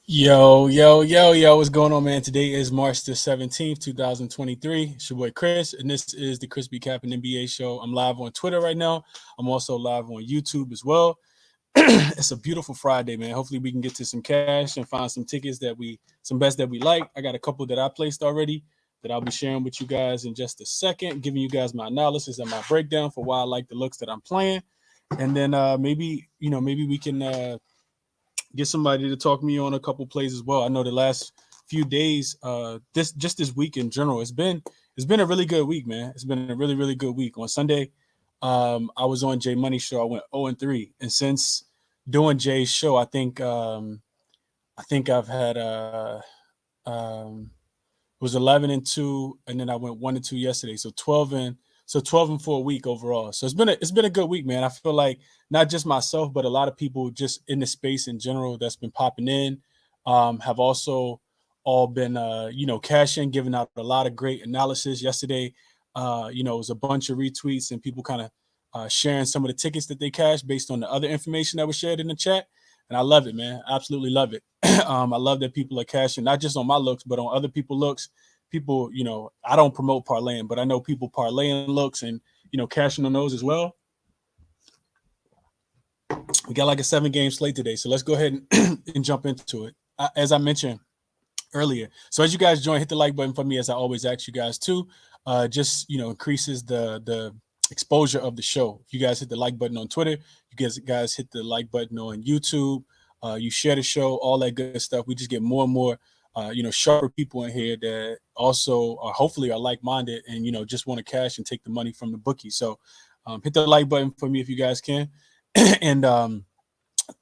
Yo, what's going on, man? Today is March the 17th, 2023. It's your boy Chris, and this is the ChrisBeCappinn NBA show. I'm live on Twitter right now. I'm also live on YouTube as well. It's a beautiful Friday, man. Hopefully we can get to some cash and find some tickets some bets that we like. I got a couple that I placed already that I'll be sharing with you guys in just a second, giving you guys my analysis and my breakdown for why I like the looks that I'm playing. And then maybe we can get somebody to talk me on a couple plays as well. I know the last few days, this week in general, it's been a really good week, man. It's been a really good week. On Sunday, I was on Jay Money show. I went 0-3, and since doing Jay's show, I think I've had it was 11-2, and then I went 1-2 yesterday. So 12-4 a week overall. So it's been a good week, man. I feel like not just myself, but a lot of people just in the space in general that's been popping in have also all been cashing, giving out a lot of great analysis yesterday. It was a bunch of retweets and people kind of sharing some of the tickets that they cashed based on the other information that was shared in the chat. And I love it, man. I absolutely love it. I love that people are cashing not just on my looks, but on other people's looks. People, I don't promote parlaying, but I know people parlaying looks and cashing on those as well. We got like a 7-game slate today, so let's go ahead and jump into it. As I mentioned earlier, so as you guys join, hit the like button for me, as I always ask you guys to. Just increases the exposure of the show. If you guys hit the like button on Twitter, you guys hit the like button on YouTube. You share the show, all that good stuff. We just get more and more sharper people in here that also hopefully are like-minded and, just want to cash and take the money from the bookie. So hit the like button for me if you guys can. And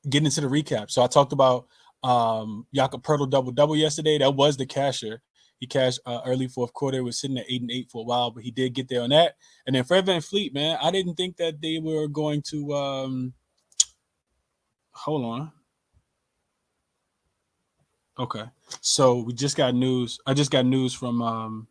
getting into the recap. So I talked about Jakob Pertl double yesterday. That was the casher. He cashed early fourth quarter. Was sitting at 8-8 for a while, but he did get there on that. And then Fred VanVleet, man, I didn't think that they were going to hold on. Okay. So we just got news. I just got news from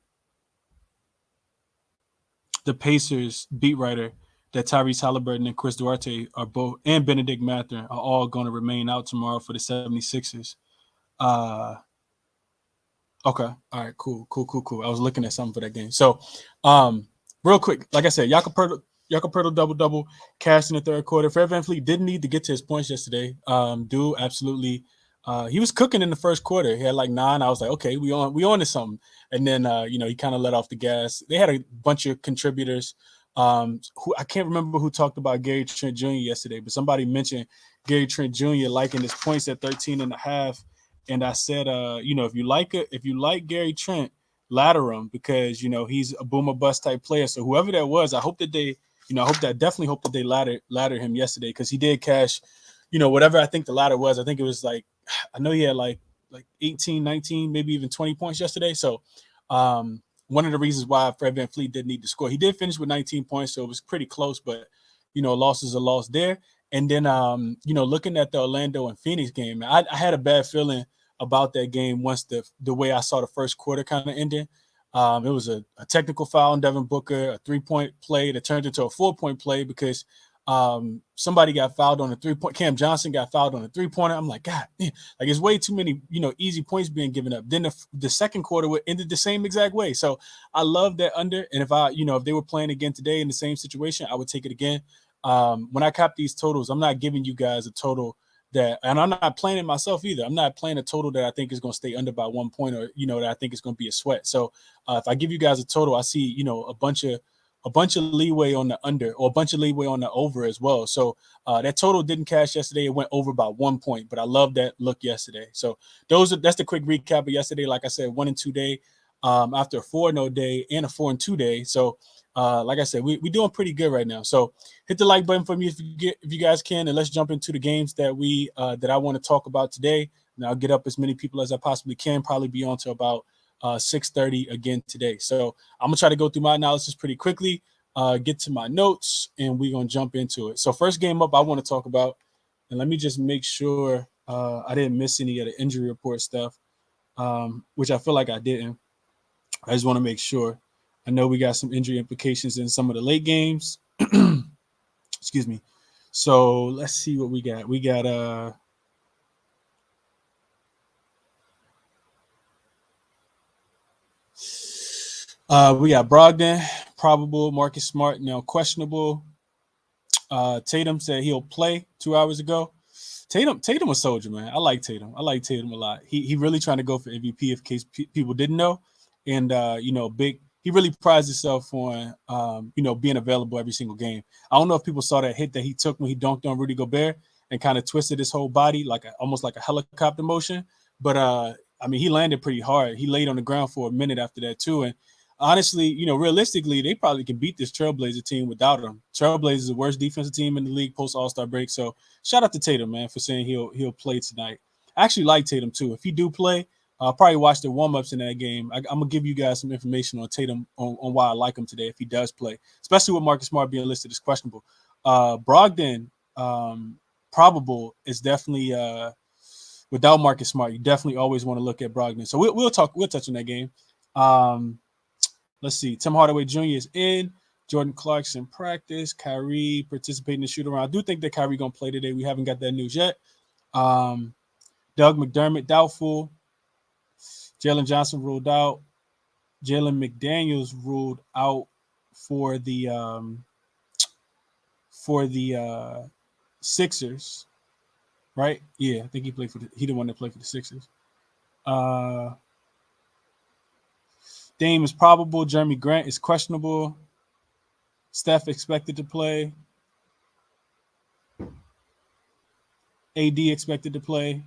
the Pacers beat writer that Tyrese Halliburton and Chris Duarte are both, and Benedict Mathurin are all going to remain out tomorrow for the 76ers. Uh, okay. All right. Cool. I was looking at something for that game. So, real quick, like I said, Jakob Pertl double cashed in the third quarter. Fred VanVleet didn't need to get to his points yesterday. Dude, absolutely. He was cooking in the first quarter. He had like 9. I was like, okay, we on to something. And then he kind of let off the gas. They had a bunch of contributors. Who I can't remember who talked about Gary Trent Jr. yesterday, but somebody mentioned Gary Trent Jr. liking his points at 13.5. And I said, if you like Gary Trent, ladder him because he's a boomer bust type player. So whoever that was, I hope that they, definitely hope that they ladder him yesterday because he did cash, whatever I think the ladder was. I think it was like, I know he had like 18, 19, maybe even 20 points yesterday. So one of the reasons why Fred VanVleet didn't need to score, he did finish with 19 points, so it was pretty close. But a loss is a loss there. And then looking at the Orlando and Phoenix game, I had a bad feeling about that game once the way I saw the first quarter kind of ended. It was a technical foul on Devin Booker, a 3-point play that turned into a 4-point play because somebody got fouled on a 3-point. Cam Johnson got fouled on a 3-pointer. I'm like, God, man, like it's way too many, easy points being given up. Then the second quarter ended the same exact way. So I love that under. And if they were playing again today in the same situation, I would take it again. When I cop these totals, I'm not giving you guys a total and I'm not playing it myself either. I'm not playing a total that I think is going to stay under by 1 point or, that I think is going to be a sweat. So if I give you guys a total, I see, a bunch of leeway on the under or a bunch of leeway on the over as well. So that total didn't cash yesterday. It went over by 1 point, but I love that look yesterday. So that's the quick recap of yesterday. Like I said, 1-2 day after a 4-0 day and a 4-2 day. So like I said, we're doing pretty good right now. So hit the like button for me if you guys can, and let's jump into the games that that I want to talk about today. And I'll get up as many people as I possibly can. Probably be on to about 6:30 again today. So I'm gonna try to go through my analysis pretty quickly, get to my notes, and we're gonna jump into it. So first game up, I want to talk about, and let me just make sure I didn't miss any of the injury report stuff, which I feel like I didn't. I just want to make sure. I know we got some injury implications in some of the late games. Excuse me. So let's see what we got. We got We got Brogdon, probable. Marcus Smart, questionable. Tatum said he'll play 2 hours ago. Tatum a soldier, man. I like Tatum. I like Tatum a lot. He really trying to go for MVP, if case people didn't know, and big. He really prides himself on being available every single game. I don't know if people saw that hit that he took when he dunked on Rudy Gobert and kind of twisted his whole body almost like a helicopter motion. But he landed pretty hard. He laid on the ground for a minute after that too, and honestly, realistically, they probably can beat this Trailblazer team without him. Trailblazers is the worst defensive team in the league post All-Star break. So shout out to Tatum, man, for saying he'll play tonight. I actually like Tatum too. If he do play, I'll probably watch the warm-ups in that game. I'm gonna give you guys some information on Tatum on why I like him today if he does play, especially with Marcus Smart being listed as questionable. Brogdon, probable is definitely without Marcus Smart. You definitely always want to look at Brogdon. So we'll touch on that game. Let's see. Tim Hardaway Jr. is in. Jordan Clarkson practice. Kyrie participating in the shoot around. I do think that Kyrie going to play today. We haven't got that news yet. Doug McDermott, doubtful. Jalen Johnson ruled out. Jalen McDaniels ruled out for the Sixers. Right? Yeah, I think he the one that played for the Sixers. Dame is probable. Jeremy Grant is questionable. Steph expected to play. AD expected to play.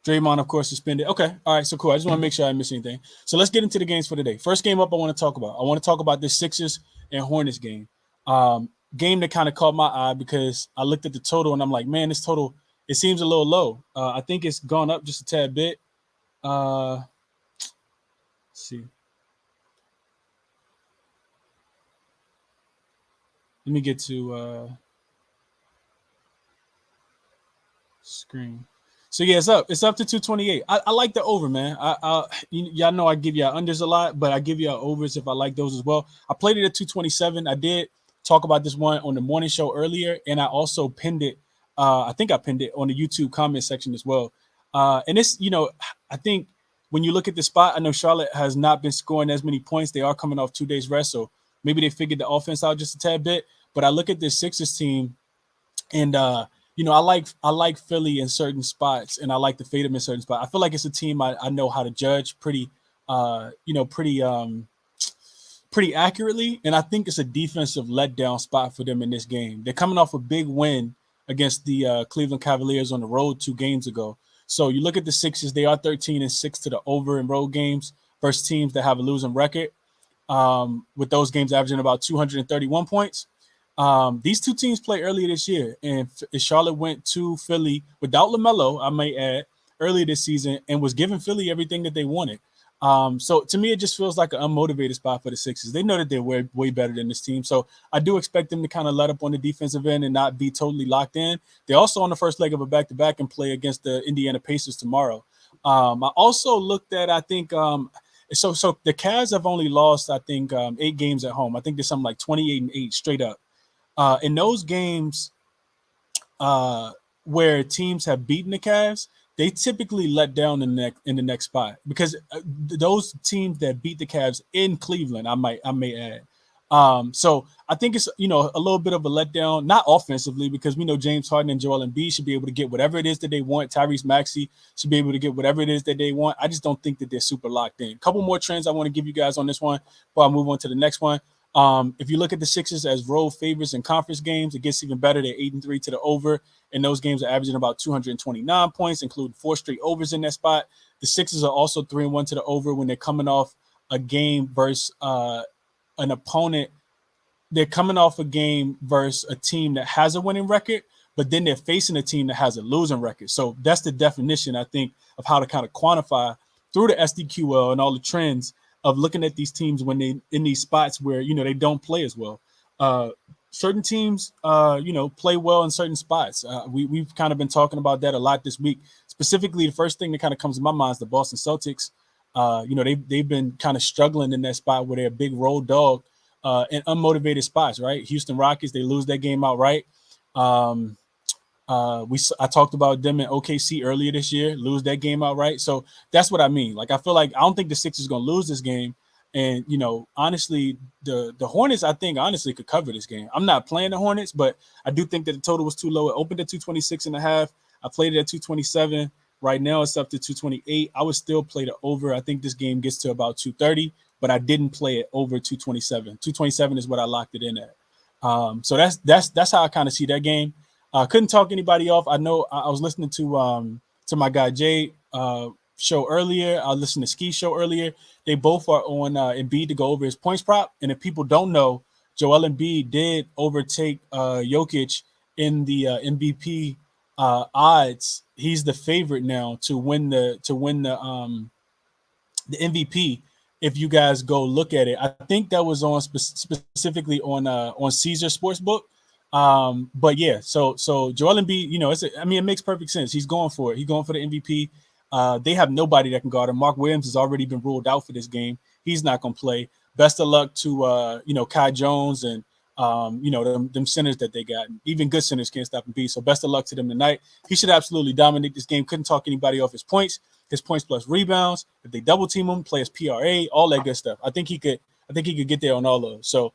Draymond, of course, suspended. Okay. All right. So cool. I just want to make sure I didn't miss anything. So let's get into the games for today. First game up I want to talk about. I want to talk about this Sixers and Hornets game. Game that kind of caught my eye because I looked at the total and I'm like, man, this total, it seems a little low. I think it's gone up just a tad bit. Let's see. Let me get to screen. So yeah, it's up. It's up to 228. I like the over, man. Y'all know I give y'all unders a lot, but I give y'all overs if I like those as well. I played it at 227. I did talk about this one on the morning show earlier, and I also pinned it. I think I pinned it on the YouTube comment section as well. And it's, I think when you look at the spot, I know Charlotte has not been scoring as many points. They are coming off 2 days rest, so maybe they figured the offense out just a tad bit. But I look at this Sixers team, and I like Philly in certain spots, and I like to fade them in certain spots. I feel like it's a team I know how to judge pretty accurately, and I think it's a defensive letdown spot for them in this game. They're coming off a big win against the Cleveland Cavaliers on the road 2 games ago. So you look at the Sixers; they are 13-6 to the over in road games versus teams that have a losing record. With those games averaging about 231 points. These two teams played earlier this year, and Charlotte went to Philly without LaMelo, I may add, earlier this season, and was giving Philly everything that they wanted. So to me, it just feels like an unmotivated spot for the Sixers. They know that they're way better than this team. So I do expect them to kind of let up on the defensive end and not be totally locked in. They're also on the first leg of a back-to-back and play against the Indiana Pacers tomorrow. I also looked at, I think, so the Cavs have only lost, I think, 8 games at home. I think there's something like 28-8 straight up. In those games where teams have beaten the Cavs, they typically let down in the next spot because those teams that beat the Cavs in Cleveland, I may add. So I think it's a little bit of a letdown, not offensively, because we know James Harden and Joel Embiid should be able to get whatever it is that they want. Tyrese Maxey should be able to get whatever it is that they want. I just don't think that they're super locked in. A couple more trends I want to give you guys on this one before I move on to the next one. If you look at the Sixers as road favorites in conference games, it gets even better. They're 8-3 to the over, and those games are averaging about 229 points, including 4 straight overs in that spot. The Sixers are also 3-1 to the over when they're coming off a game versus an opponent. They're coming off a game versus a team that has a winning record, but then they're facing a team that has a losing record. So that's the definition, I think, of how to kind of quantify through the SDQL and all the trends of looking at these teams when they in these spots where, they don't play as well. Certain teams, play well in certain spots. We've kind of been talking about that a lot this week. Specifically, the first thing that kind of comes to my mind is the Boston Celtics. They've been kind of struggling in that spot where they're a big road dog in unmotivated spots, right? Houston Rockets, they lose that game outright. I talked about them in OKC earlier this year, lose that game outright. So that's what I mean. Like, I feel like I don't think the Sixers going to lose this game. And honestly, the Hornets, I think, honestly could cover this game. I'm not playing the Hornets, but I do think that the total was too low. It opened at 226.5. I played it at 227. Right now it's up to 228. I would still play the over. I think this game gets to about 230, but I didn't play it over 227. 227 is what I locked it in at. So that's how I kind of see that game. Couldn't talk anybody off. I know I was listening to my guy Jay show earlier. I listened to Ski show earlier. They both are on Embiid to go over his points prop. And if people don't know, Joel Embiid did overtake Jokic in the MVP odds. He's the favorite now to win the MVP. If you guys go look at it, I think that was on specifically on Caesar Sportsbook. But yeah, so Joel Embiid, it makes perfect sense. He's going for it. He's going for the MVP. They have nobody that can guard him. Mark Williams has already been ruled out for this game. He's not going to play. Best of luck to Kai Jones and them centers that they got. Even good centers can't stop Embiid. So best of luck to them tonight. He should absolutely dominate this game. Couldn't talk anybody off his points plus rebounds. If they double team him, play his PRA, all that good stuff. I think he could get there on all of those. So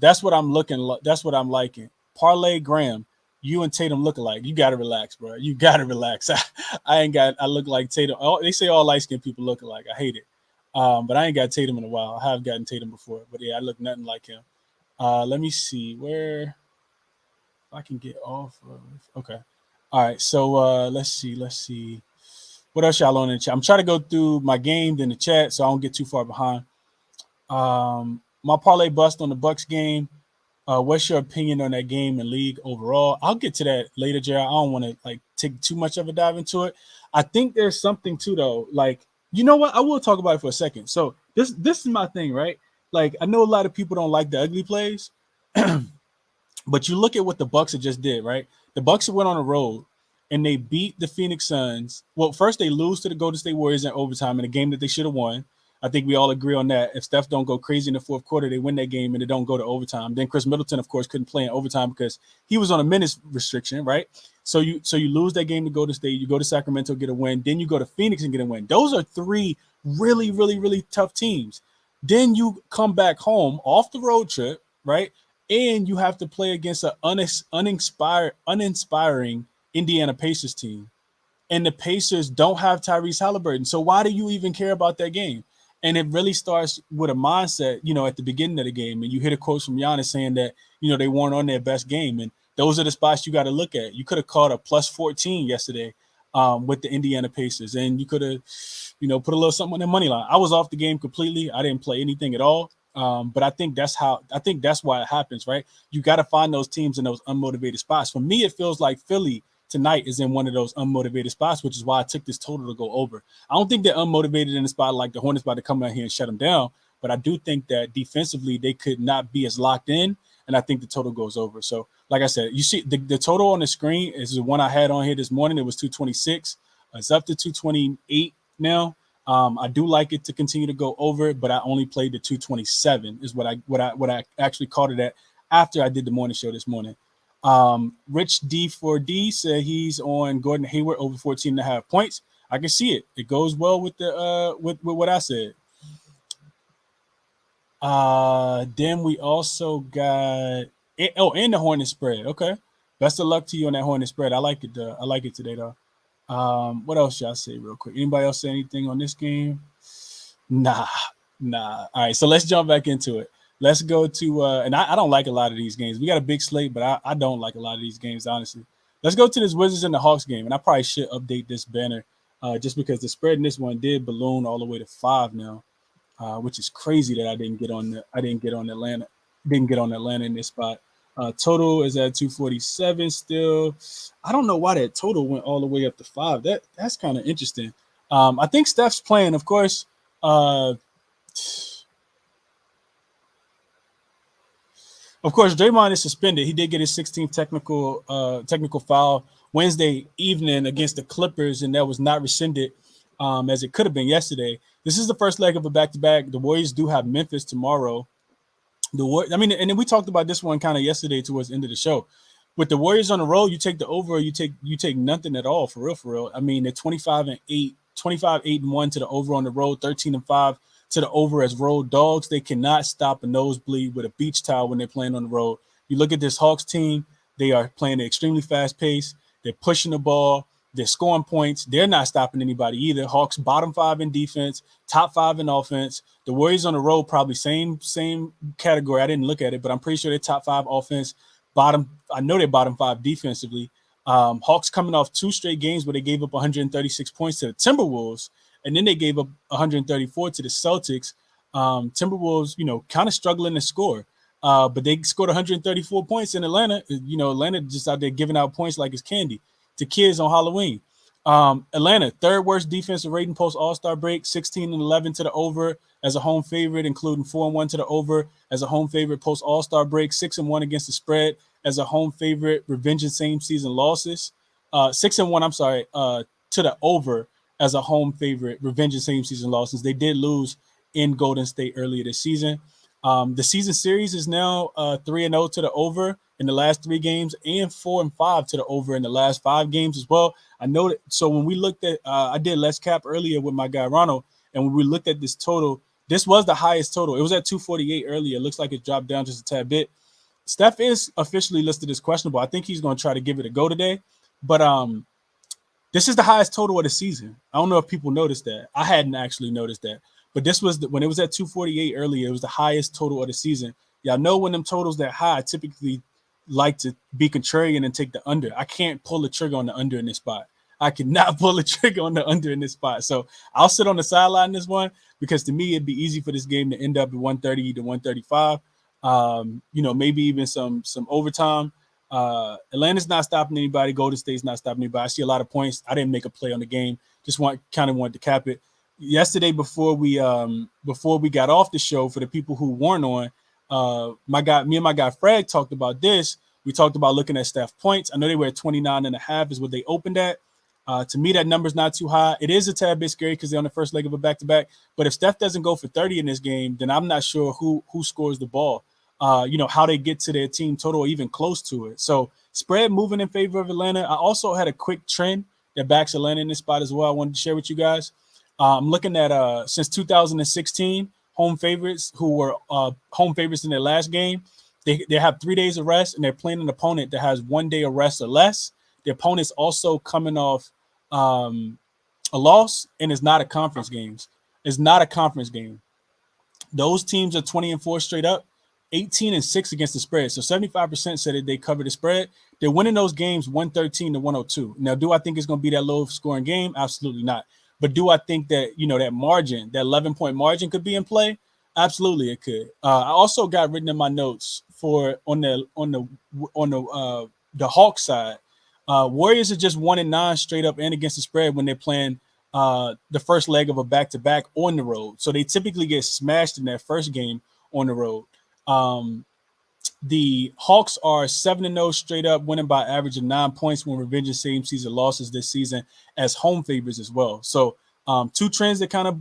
that's what I'm looking. That's what I'm liking. Parlay Graham, you and Tatum look alike. You gotta relax, bro. You gotta relax. I look like Tatum. They say all light skinned people look alike. I hate it. But I ain't got Tatum in a while. I have gotten Tatum before, but yeah, I look nothing like him. Let me see where I can get off of. Okay. All right. So let's see. What else y'all on in the chat? I'm trying to go through my game in the chat so I don't get too far behind. My parlay bust on the Bucks game. What's your opinion on that game and league overall? I'll get to that later, Jared. I don't want to take too much of a dive into it. I think there's something too, though. You know what? I will talk about it for a second. So this is my thing, right? I know a lot of people don't like the ugly plays, but you look at what the Bucks had just did, right? The Bucks went on a road and they beat the Phoenix Suns. Well, first they lose to the Golden State Warriors in overtime in a game that they should have won. I think we all agree on that. If Steph don't go crazy in the fourth quarter, they win that game and it don't go to overtime. Then Chris Middleton, of course, couldn't play in overtime because he was on a minutes restriction, right? So you lose that game to Golden State. You go to Sacramento, get a win. Then you go to Phoenix and get a win. Those are three really, really, really tough teams. Then you come back home off the road trip, right? And you have to play against an uninspiring Indiana Pacers team. And the Pacers don't have Tyrese Halliburton. So why do you even care about that game? And it really starts with a mindset, at the beginning of the game. And you hear a quote from Giannis saying that, they weren't on their best game. And those are the spots you got to look at. You could have caught a plus 14 yesterday with the Indiana Pacers. And you could have, put a little something on their money line. I was off the game completely. I didn't play anything at all. But I think that's why it happens, right? You got to find those teams in those unmotivated spots. For me, it feels like Philly tonight is in one of those unmotivated spots, which is why I took this total to go over. I don't think they're unmotivated in the spot like the Hornets about to come out here and shut them down, but I do think that defensively they could not be as locked in, and I think the total goes over. So, like I said, you see the total on the screen is the one I had on here this morning. It was 226. It's up to 228 now. I do like it to continue to go over, but I only played the 227 is what I actually called it at after I did the morning show this morning. Rich D4D said he's on Gordon Hayward over 14.5 points. I can see it. It goes well with the with what I said. Then we also got and the Hornets spread. Okay. Best of luck to you on that Hornets spread. I like it. I like it today though. What else should I say real quick? Anybody else say anything on this game? Nah. All right, so let's jump back into it. Let's go to and I don't like a lot of these games. We got a big slate, but I don't like a lot of these games, honestly. Let's go to this Wizards and the Hawks game, and I probably should update this banner just because the spread in this one did balloon all the way to 5 now, which is crazy that I didn't get on Atlanta. Didn't get on Atlanta in this spot. Total is at 247 still. I don't know why that total went all the way up to 5. That's kind of interesting. I think Steph's playing, of course. Of course, Draymond is suspended. He did get his 16th technical foul Wednesday evening against the Clippers, and that was not rescinded as it could have been yesterday. This is the first leg of a back-to-back. The Warriors do have Memphis tomorrow. And then we talked about this one kind of yesterday towards the end of the show. With the Warriors on the road, you take the over, or you take nothing at all, for real. I mean, they're 25-8, 25-8-1 to the over on the road, 13-5 to the over as road dogs. They cannot stop a nosebleed with a beach towel when they're playing on the road. You look at this Hawks team, they are playing at extremely fast pace. They're pushing the ball. They're scoring points. They're not stopping anybody either. Hawks bottom 5 in defense, top 5 in offense. The Warriors on the road probably same category. I didn't look at it, but I'm pretty sure they're top 5 offense. I know they're bottom 5 defensively. Hawks coming off 2 straight games where they gave up 136 points to the Timberwolves, and then they gave up 134 to the Celtics. Timberwolves, kind of struggling to score. But they scored 134 points in Atlanta. Atlanta just out there giving out points like it's candy to kids on Halloween. Atlanta, 3rd worst defensive rating post All-Star break, 16-11 to the over as a home favorite, including 4-1 to the over as a home favorite post All-Star break, 6-1 against the spread as a home favorite, revenging same season losses. 6-1, I'm sorry, to the over as a home favorite, revenging same season losses. They did lose in Golden State earlier this season. The season series is now 3-0 to the over in the last 3 games and 4-5 to the over in the last 5 games as well. I know that. So when we looked at, I did Let's Cap earlier with my guy Ronald, and when we looked at this total, this was the highest total. It was at 248 earlier. It looks like it dropped down just a tad bit. Steph is officially listed as questionable. I think he's going to try to give it a go today, but this is the highest total of the season. I don't know if people noticed that. I hadn't actually noticed that. But this was when it was at 248 earlier, it was the highest total of the season. Y'all know when them totals that high, I typically like to be contrarian and take the under. I can't pull the trigger on the under in this spot. I cannot pull the trigger on the under in this spot. So I'll sit on the sideline in this one because to me, it'd be easy for this game to end up at 130 to 135. Maybe even some overtime. Atlanta's not stopping anybody. Golden State's not stopping anybody. I see a lot of points. I didn't make a play on the game. Just wanted to cap it. Yesterday, before we got off the show, for the people who weren't on, me and my guy Fred talked about this. We talked about looking at Steph points. I know they were at 29.5 is what they opened at. To me, that number's not too high. It is a tad bit scary because they're on the first leg of a back-to-back. But if Steph doesn't go for 30 in this game, then I'm not sure who scores the ball. How they get to their team total or even close to it. So spread moving in favor of Atlanta. I also had a quick trend that backs Atlanta in this spot as well. I wanted to share with you guys. I'm looking at since 2016, home favorites who were home favorites in their last game. They have 3 days of rest, and they're playing an opponent that has 1 day of rest or less. The opponent's also coming off a loss, and it's not a conference game. It's not a conference game. Those teams are 20-4 straight up, 18-6 against the spread. So 75% said that they cover the spread. They're winning those games 113 to 102. Now, do I think it's going to be that low scoring game? Absolutely not. But do I think that, that margin, that 11-point margin could be in play? Absolutely, it could. I also got written in my notes for on the Hawks side. Warriors are just 1-9 straight up and against the spread when they're playing the first leg of a back-to-back on the road. So they typically get smashed in that first game on the road. The Hawks are 7-0 straight up, winning by average of 9 points when revenging same season losses this season as home favorites as well. So 2 trends that kind of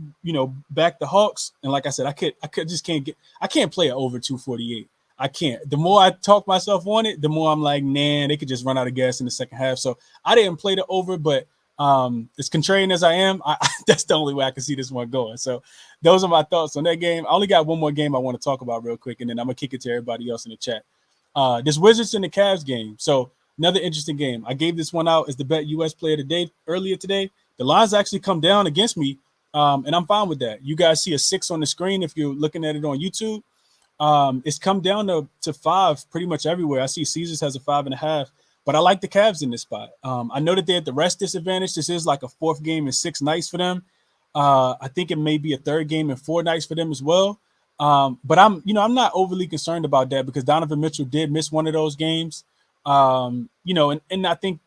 back the Hawks. And like I said, I can't play it over 248. I can't. The more I talk myself on it, the more I'm like, nah, they could just run out of gas in the second half. So I didn't play the over, but as contrarian as I am, that's the only way I can see this one going. So those are my thoughts on that game. I only got one more game I want to talk about real quick, and then I'm going to kick it to everybody else in the chat. This Wizards and the Cavs game. So another interesting game. I gave this one out as the Bet US player today, earlier today. The lines actually come down against me, and I'm fine with that. You guys see a 6 on the screen if you're looking at it on YouTube. It's come down to 5 pretty much everywhere. I see Caesars has a 5.5. But I like the Cavs in this spot. I know that they're at the rest disadvantage. This is like a 4th game in 6 nights for them. I think it may be a 3rd game in 4 nights for them as well. But I'm not overly concerned about that because Donovan Mitchell did miss one of those games. And I think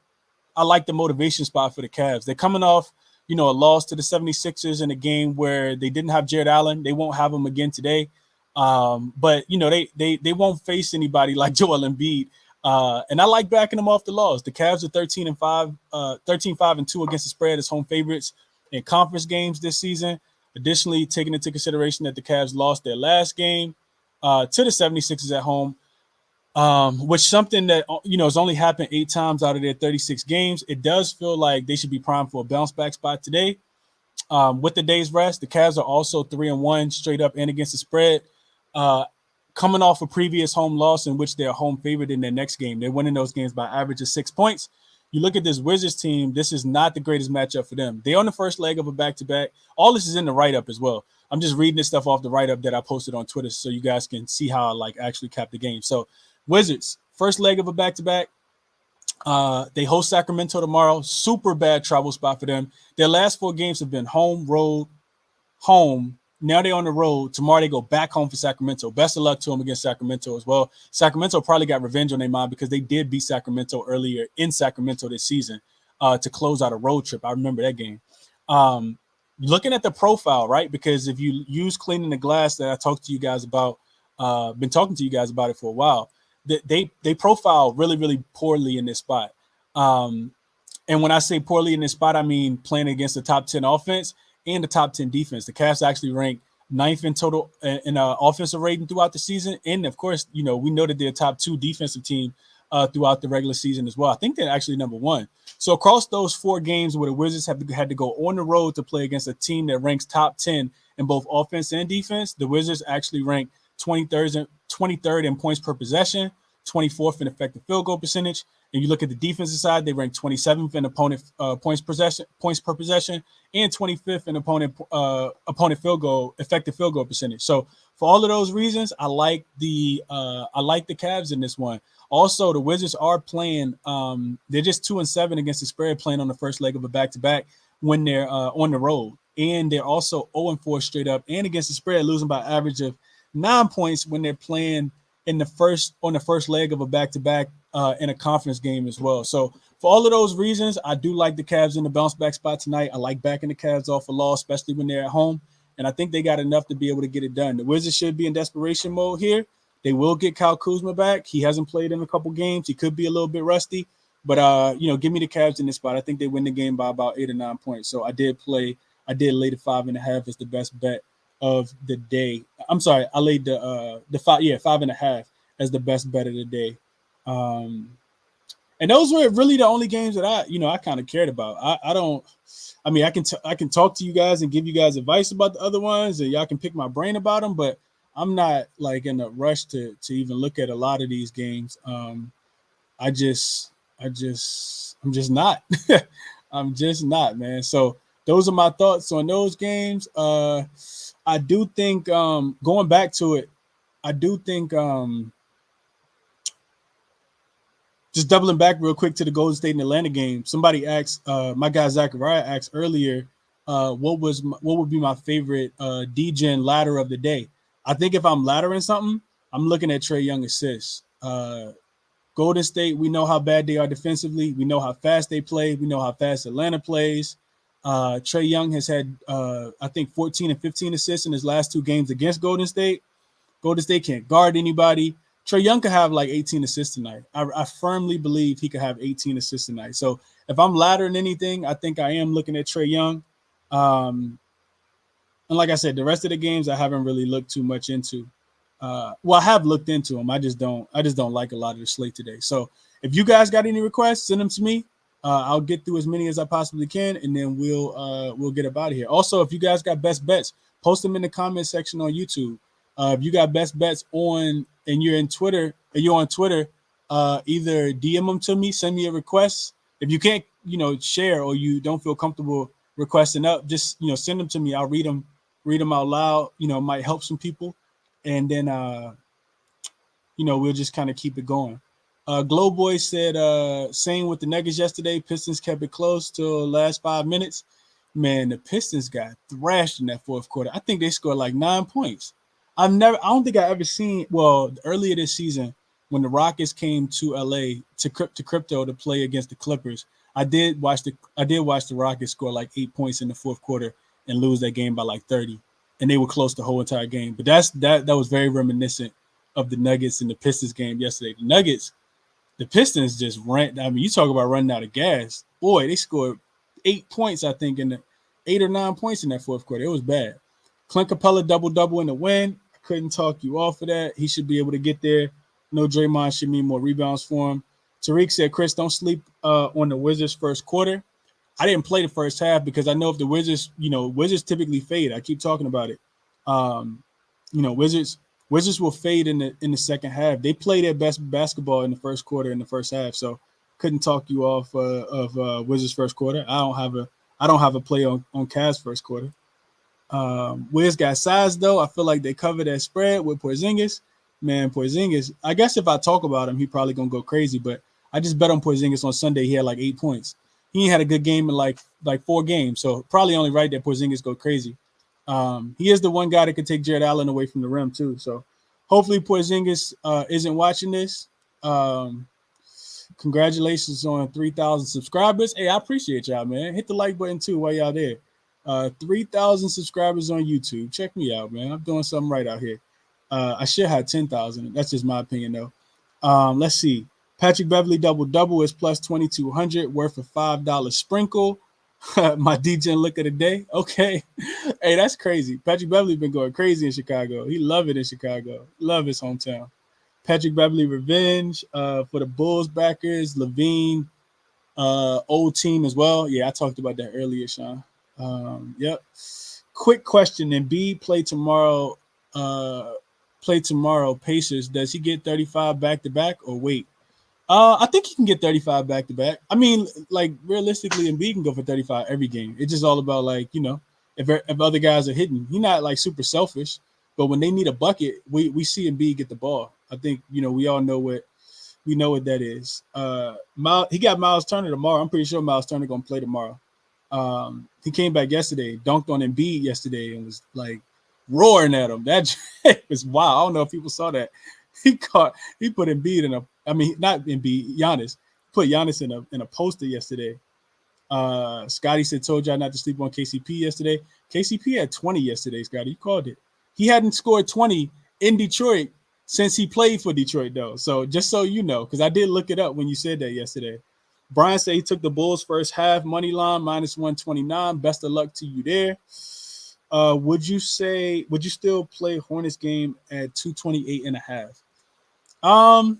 I like the motivation spot for the Cavs. They're coming off, a loss to the 76ers in a game where they didn't have Jared Allen. They won't have him again today. But they won't face anybody like Joel Embiid. And I like backing them off the loss. The Cavs are 13-5, 13-5-2 against the spread as home favorites in conference games this season. Additionally, taking into consideration that the Cavs lost their last game to the 76ers at home, which something that has only happened 8 times out of their 36 games. It does feel like they should be primed for a bounce back spot today. With the day's rest, the Cavs are also 3-1 straight up and against the spread. Coming off a previous home loss in which they're home favorite in their next game. They're winning those games by average of 6 points. You look at this Wizards team, this is not the greatest matchup for them. They're on the first leg of a back-to-back. All this is in the write-up as well. I'm just reading this stuff off the write-up that I posted on Twitter so you guys can see how I like actually cap the game. So Wizards, first leg of a back-to-back. They host Sacramento tomorrow. Super bad travel spot for them. Their last 4 games have been home, road, home. Now they're on the road. Tomorrow they go back home for Sacramento. Best of luck to them against Sacramento as well. Sacramento probably got revenge on their mind because they did beat Sacramento earlier in Sacramento this season to close out a road trip. I remember that game. Looking at the profile, right? Because if you use cleaning the glass that I talked to you guys about, been talking to you guys about it for a while, they profile really, really poorly in this spot. And when I say poorly in this spot, I mean playing against the top 10 offense and the top 10 defense. The Cavs actually rank 9th in total in offensive rating throughout the season. And, of course, we know that they're a top 2 defensive team throughout the regular season as well. I think they're actually number 1. So across those 4 games where the Wizards had to go on the road to play against a team that ranks top 10 in both offense and defense, the Wizards actually rank 23rd in points per possession, 24th in effective field goal percentage. And you look at the defensive side, they rank 27th in opponent points per possession, and 25th in opponent effective field goal percentage. So for all of those reasons, I like the Cavs in this one. Also, the Wizards are playing. They're just 2-7 against the spread, playing on the first leg of a back-to-back when they're on the road, and they're also 0-4 straight up and against the spread, losing by average of 9 points when they're playing on the first leg of a back-to-back in a conference game as well. So for all of those reasons, I do like the Cavs in the bounce back spot tonight. I like backing the Cavs off a loss, especially when they're at home. And I think they got enough to be able to get it done. The Wizards should be in desperation mode here. They will get Kyle Kuzma back. He hasn't played in a couple games. He could be a little bit rusty. But, give me the Cavs in this spot. I think they win the game by about 8 or 9 points. So I did lay the 5.5 as the best bet of the day. I'm sorry, I laid the 5.5 as the best bet of the day. And those were really the only games that I kind of cared about. I can talk to you guys and give you guys advice about the other ones, and y'all can pick my brain about them, but I'm not like in a rush to even look at a lot of these games. I'm just not. I'm just not, man. So those are my thoughts on those games. I do think going back to it, just doubling back real quick to the Golden State and Atlanta game. Somebody asked, my guy Zachariah asked earlier, what would be my favorite D-Gen ladder of the day? I think if I'm laddering something, I'm looking at Trae Young assists. Golden State, we know how bad they are defensively. We know how fast they play. We know how fast Atlanta plays. Trae Young has had, I think, 14 and 15 assists in his last 2 games against Golden State. Golden State can't guard anybody. Trae Young could have like 18 assists tonight. I firmly believe he could have 18 assists tonight. So if I'm laddering anything, I think I am looking at Trae Young. And like I said, the rest of the games I haven't really looked too much into. I have looked into them. I just don't like a lot of the slate today. So if you guys got any requests, send them to me. I'll get through as many as I possibly can, and then we'll get up out of here. Also, if you guys got best bets, post them in the comment section on YouTube. If you got best bets and you're on Twitter, either DM them to me, send me a request. If you can't, share, or you don't feel comfortable requesting up, just send them to me. I'll read them out loud. It might help some people, and then we'll just kind of keep it going. Glow Boy said, same with the Nuggets yesterday. Pistons kept it close till the last 5 minutes. Man, the Pistons got thrashed in that fourth quarter. I think they scored like 9 points. I don't think I ever seen. Well, earlier this season when the Rockets came to LA to Crypto to play against the Clippers, I did watch the Rockets score like 8 points in the fourth quarter and lose that game by like 30, and they were close the whole entire game. But that was very reminiscent of the Nuggets and the Pistons game yesterday. The Pistons just ran. I mean, you talk about running out of gas. Boy, they scored 8 points, I think, 8 or 9 points in that fourth quarter. It was bad. Clint Capella double-double in the win. I couldn't talk you off of that. He should be able to get there. No, Draymond should mean more rebounds for him. Tariq said, Chris, don't sleep on the Wizards first quarter. I didn't play the first half because I know if the Wizards, Wizards typically fade. I keep talking about it. Um, Wizards will fade in the second half. They play their best basketball in the first quarter, in the first half. So couldn't talk you off of Wizards first quarter. I don't have a play on Cavs first quarter. Wiz got size though. I feel like they cover that spread with Porzingis. Man, Porzingis. I guess if I talk about him, he probably gonna go crazy. But I just bet on Porzingis on Sunday. He had like 8 points. He ain't had a good game in like 4 games. So probably only right that Porzingis go crazy. He is the one guy that could take Jared Allen away from the rim too. So hopefully Porzingis isn't watching this. Um, Congratulations on 3,000 subscribers. Hey, I appreciate y'all, man. Hit the like button too while y'all there. 3,000 subscribers on YouTube. Check me out, man. I'm doing something right out here. I should have 10,000. That's just my opinion, though. Let's see. Patrick Beverly double is plus 2,200, worth a $5 sprinkle. My DJ look of the day. Okay. Hey, that's crazy. Patrick Beverly been going crazy in Chicago. He love it in Chicago. Love his hometown. Patrick Beverly revenge for the Bulls backers. Levine, old team as well. Yeah, I talked about that earlier, Sean. Yep. Quick question. Embiid play tomorrow. Play tomorrow. Pacers. Does he get 35 back to back or wait? I think he can get 35 back to back. I mean, like realistically, Embiid can go for 35 every game. It's just all about if other guys are hitting. He's not like super selfish, but when they need a bucket, we see Embiid get the ball. I think we all know what that is. He got Miles Turner tomorrow. I'm pretty sure Miles Turner gonna play tomorrow. He came back yesterday, dunked on Embiid yesterday, and was like roaring at him. That was wild. I don't know if people saw that. He put Embiid not Embiid, Giannis. Put Giannis in a poster yesterday. Scotty said, told y'all not to sleep on KCP yesterday. KCP had 20 yesterday, Scotty. You called it. He hadn't scored 20 in Detroit since he played for Detroit, though. So just so you know, because I did look it up when you said that yesterday. Brian said he took the Bulls first half money line minus 129. Best of luck to you there. Would you still play Hornets game at 228.5?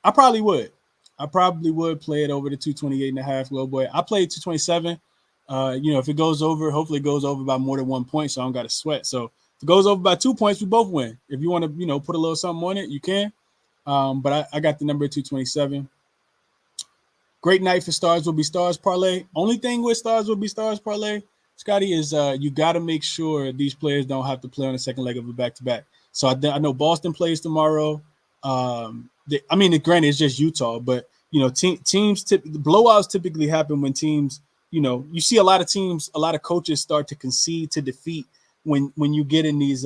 I probably would. I probably would play it over the 228.5, little boy. I played 227. If it goes over, hopefully it goes over by more than 1 point, so I don't got to sweat. So if it goes over by 2 points, we both win. If you want to, put a little something on it, you can. But I got the number 227. Great night for Stars Will Be Stars parlay. Only thing with Stars Will Be Stars parlay, Scotty, is you got to make sure these players don't have to play on the second leg of a back-to-back. So I know Boston plays tomorrow. Granted, it's just Utah, but teams blowouts typically happen when teams, you see a lot of teams, a lot of coaches start to concede to defeat when you get in these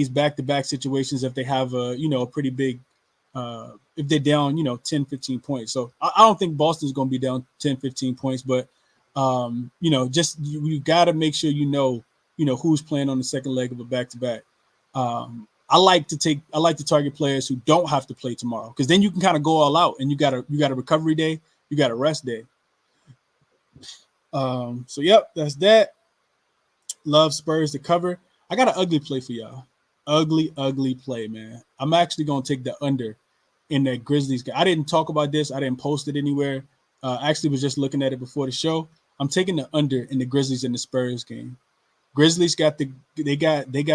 back-to-back situations. If they have a pretty big if they're down 10 15 points. So I don't think Boston's going to be down 10 15 points, but just you got to make sure who's playing on the second leg of a back-to-back. I like to target players who don't have to play tomorrow, because then you can kind of go all out, and you got a recovery day, you got a rest day. So yep, that's that. Love Spurs to cover. I got an ugly play for y'all. Ugly play, man. I'm actually gonna take the under in that Grizzlies game. I didn't talk about this. I didn't post it anywhere. Actually was just looking at it before the show. I'm taking the under in the Grizzlies and the Spurs game. Grizzlies got the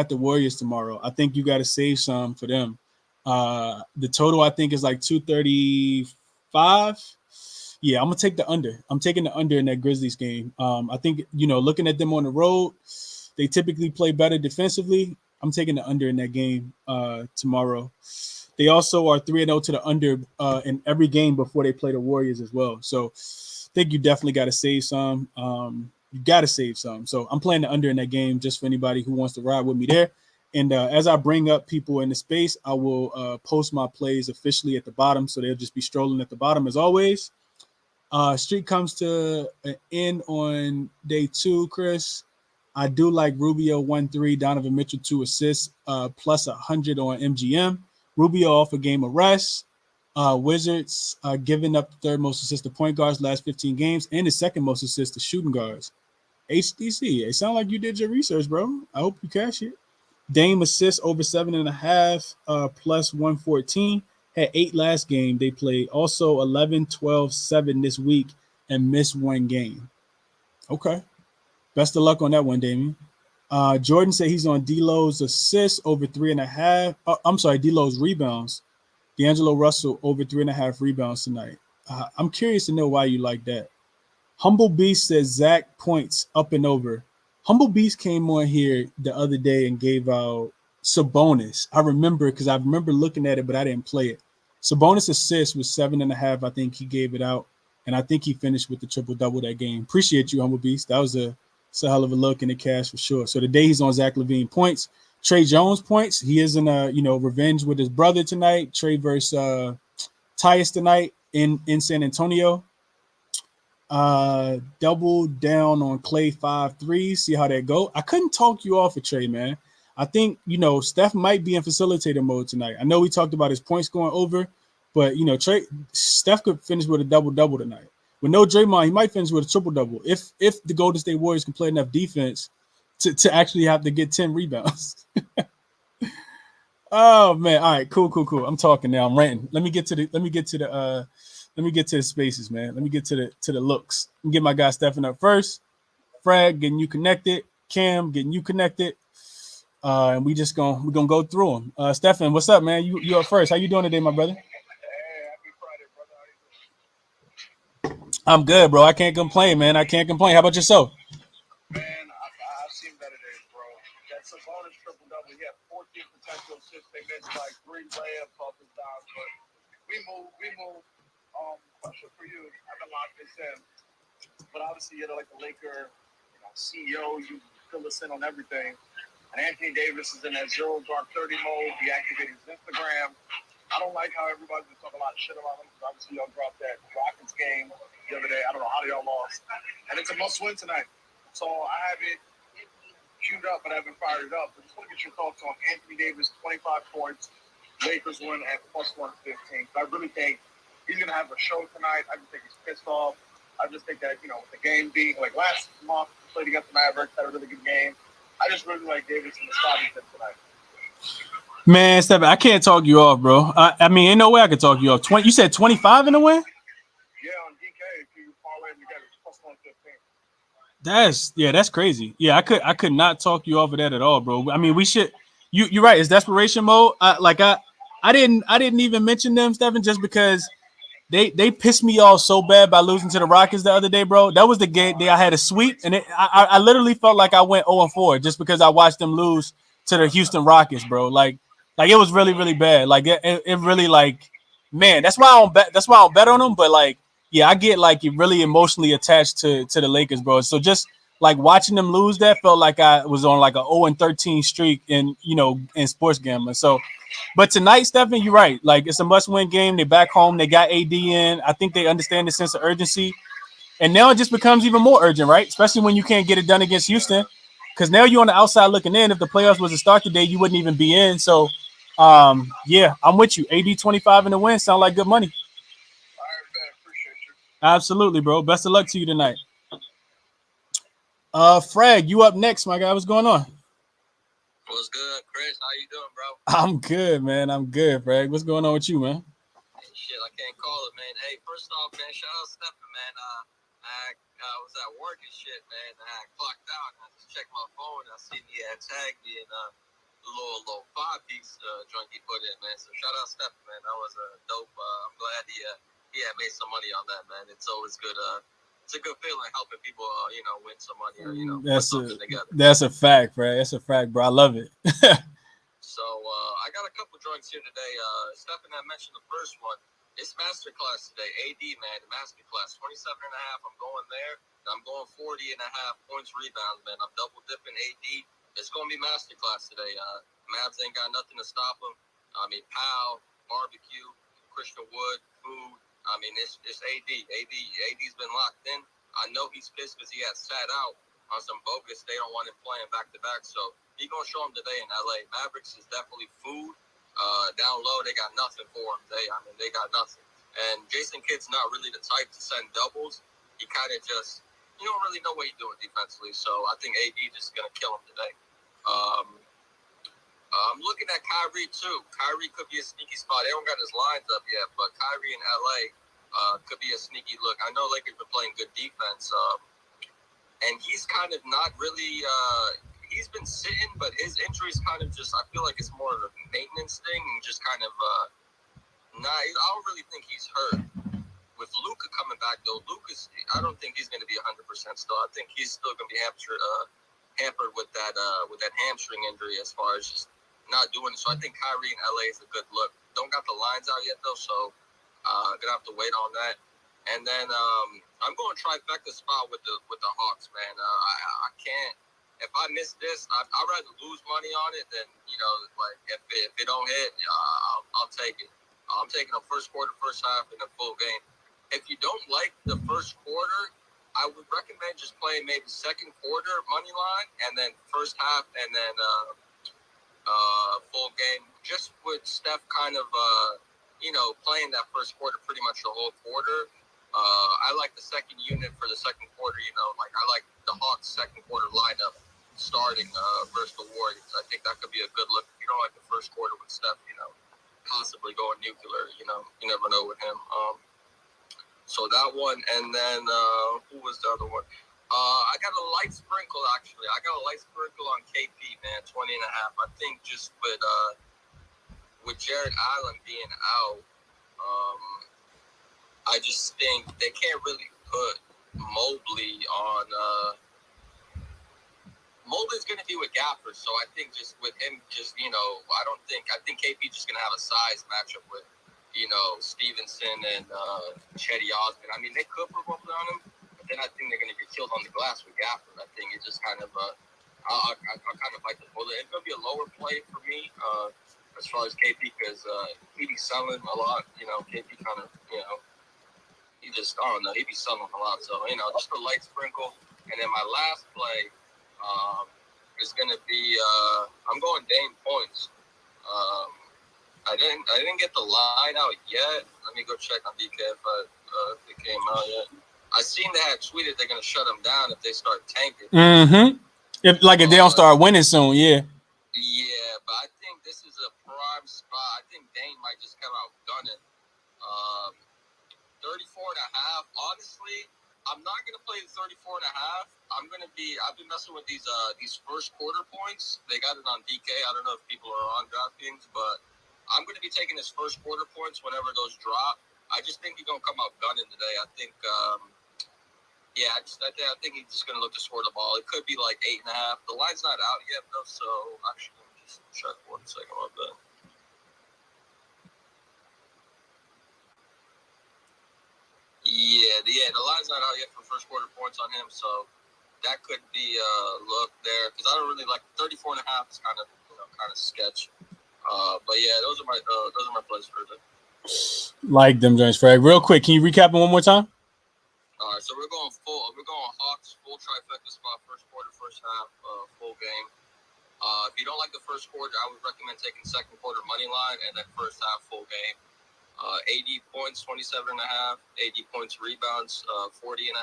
Warriors tomorrow. I think you got to save some for them. The total I think is like 235. Yeah, I'm gonna take the under. I'm taking the under in that Grizzlies game. I think looking at them on the road, they typically play better defensively. I'm taking the under in that game tomorrow. They also are 3-0 to the under in every game before they play the Warriors as well. So I think you definitely got to save some. You got to save some. So I'm playing the under in that game just for anybody who wants to ride with me there. And as I bring up people in the space, I will post my plays officially at the bottom. So they'll just be strolling at the bottom as always. Streak comes to an end on day 2, Chris. I do like Rubio 1-3, Donovan Mitchell 2 assists, plus 100 on MGM. Rubio off a game of rest. Wizards giving up the third most assists to point guards last 15 games, and the second most assists to shooting guards. HDC, it sounds like you did your research, bro. I hope you cash it. Dame assists over 7.5, plus 114. Had 8 last game they played. Also 11, 12, 7 this week. and miss one game. Okay. Best of luck on that one, Damien. Jordan said he's on D'Lo's assists over 3.5. I'm sorry, D'Lo's rebounds. D'Angelo Russell over 3.5 rebounds tonight. I'm curious to know why you like that. Humble Beast says Zach points up and over. Humble Beast came on here the other day and gave out Sabonis. I remember because I remember looking at it, but I didn't play it. Sabonis assist was 7.5. I think he gave it out, and I think he finished with the triple double that game. Appreciate you, Humble Beast. That was a hell of a look in the cash for sure. So today he's on Zach LaVine points. Trey Jones points. He is in a revenge with his brother tonight. Trey versus Tyus tonight in San Antonio. Double down on Clay 5-3. See how that go. I couldn't talk you off of Trey, man. I think Steph might be in facilitator mode tonight. I know we talked about his points going over, but Steph could finish with a double tonight. With no Draymond, he might finish with a triple double if the Golden State Warriors can play enough defense to actually have to get 10 rebounds. Oh man! All right, cool. I'm talking now. I'm ranting. Let me get to the spaces, man. Let me get to the looks. Let me get my guy Stefan up first. Frag getting you connected. Cam getting you connected. And we're gonna go through them. Stefan, what's up, man? You up first? How you doing today, my brother? Hey, happy Friday, brother. How you doing? I'm good, bro. I can't complain, man. I can't complain. How about yourself? Man, I've seen better days, bro. That's a bonus triple double. He had 14 potential assists. They missed like 3 layups off his down, but we move. Question for you. I've been locked this in, but obviously you're like the Laker, CEO. You fill us in on everything. And Anthony Davis is in that 0 dark 30 mode, deactivating his Instagram. I don't like how everybody's been talking a lot of shit about him because obviously y'all dropped that Rockets game the other day. I don't know how y'all lost. And it's a must-win tonight. So I have it queued up, but I haven't fired it up. But just want to get your thoughts on Anthony Davis, 25 points, Lakers win at plus 115. I really think he's going to have a show tonight. I just think he's pissed off. I just think that, with the game being, like last month, he played against the Mavericks, had a really good game. I just really like Davis in the spot he's in tonight. Man, Stephen, I can't talk you off, bro. I mean, ain't no way I could talk you off. You said 25 in the win? Yeah, on DK, if you parlay them together, it's plus 115. That's crazy. Yeah, I could not talk you off of that at all, bro. I mean, we should. You're right. It's desperation mode. I didn't even mention them, Stephen, just because they pissed me off so bad by losing to the Rockets the other day, bro. That was the game day I had a sweep, and I literally felt like I went 0-4 just because I watched them lose to the Houston Rockets, bro. Like it was really, really bad. Like it really man. That's why I don't bet. That's why I don't bet on them. But yeah, I get really emotionally attached to the Lakers, bro. So just watching them lose that felt like I was on a 0-13 streak in sports gambling. So. But tonight, Stephen, you're right. It's a must-win game. They're back home. They got AD in. I think they understand the sense of urgency. And now it just becomes even more urgent, right? Especially when you can't get it done against Houston. Because now you're on the outside looking in. If the playoffs was to start today, you wouldn't even be in. So, yeah, I'm with you. AD 25 in the win. Sound like good money. All right, man. Appreciate you. Absolutely, bro. Best of luck to you tonight. Frag, you up next, my guy. What's going on? What's good, Chris? How you doing, bro? I'm good, man. I'm good, Frag. What's going on with you, man? Hey, shit, I can't call it, man. Hey, first off, man, shout out Stephen, man. I was at work and shit, man. I clocked out and I just checked my phone and I seen he had tagged me in the little 5-piece joint he put in, man. So shout out Stephen, man. That was a dope. I'm glad he had made some money on that, man. It's always good. It's a good feeling helping people, win some money or put something together. That's a fact, bro. That's a fact, bro. I love it. So I got a couple drinks here today. Stephen had mentioned the first one. It's masterclass today. AD, man, the masterclass. 27.5. I'm going there. I'm going 40.5 points rebounds, man. I'm double dipping AD. It's going to be masterclass today. Mavs ain't got nothing to stop them. I mean, Powell, barbecue, Christian Wood, food. I mean, it's AD. AD's been locked in. I know he's pissed because he had sat out on some bogus. They don't want him playing back-to-back. So he's going to show him today in L.A. Mavericks is definitely food. Down low, they got nothing for him. They got nothing. And Jason Kidd's not really the type to send doubles. He kind of just, you don't really know what he's doing defensively. So I think AD just going to kill him today. I'm looking at Kyrie, too. Kyrie could be a sneaky spot. They don't got his lines up yet, but Kyrie in L.A., Could be a sneaky look. I know Lakers been playing good defense, and he's kind of not really. He's been sitting, but his injuries kind of just. I feel like it's more of a maintenance thing, and just kind of. I don't really think he's hurt. With Luka coming back, though, I don't think he's going to be 100% still. I think he's still going to be hampered with that hamstring injury as far as just not doing it. So I think Kyrie in LA is a good look. Don't got the lines out yet, though, so gonna have to wait on that. And then I'm going trifecta spot with the Hawks, man. I can't. If I miss this, I'd rather lose money on it than like if it don't hit, I'll take it. I'm taking a first quarter, first half, and a full game. If you don't like the first quarter, I would recommend just playing maybe second quarter money line and then first half and then full game. Just with Steph kind of playing that first quarter pretty much the whole quarter. I like the second unit for the second quarter. Like I like the Hawks second quarter lineup starting versus the Warriors. I think that could be a good look. If you don't like the first quarter with Steph, possibly going nuclear. You never know with him. So that one, and then who was the other one? I got a light sprinkle, actually. I got a light sprinkle on KP, man, 20.5. I think just with Jared Allen being out, I just think they can't really put Mobley on. Mobley's going to be with Gaffer, so I think just with him, I think KP just going to have a size matchup with Stevenson and Chetty Osman. I mean, they could put Mobley on him, but then I think they're going to get killed on the glass with Gafford. I think it just kind of, I kind of like the bullet. It's going to be a lower play for me as far as KP because he be selling a lot. KP kind of, he just, I don't know, he be selling a lot. So, just a light sprinkle. And then my last play is going to be, I'm going Dame points. I didn't get the line out yet. Let me go check on DK if it came out yet. I seen they had tweeted they're gonna shut them down if they start tanking. Mm-hmm. If they don't start winning soon, yeah. Yeah, but I think this is a prime spot. I think Dane might just come out gunning. 34.5. Honestly, I'm not gonna play the 34.5. I've been messing with these first quarter points. They got it on DK. I don't know if people are on DraftKings, but I'm going to be taking his first quarter points whenever those drop. I just think he's going to come out gunning today. I think, I think he's just going to look to score the ball. It could be like 8.5. The line's not out yet, though, so actually, let me just check 1 second on that. Yeah, the line's not out yet for first quarter points on him, so that could be a look there because I don't really like 34.5 is kind of sketch. But yeah, those are my plays for today. Like them joints, Fred. Real quick, can you recap them one more time? All right, so we're going Hawks full trifecta spot, first quarter, first half, full game. If you don't like the first quarter, I would recommend taking second quarter money line and then first half full game. AD points 27.5, AD points rebounds 40.5,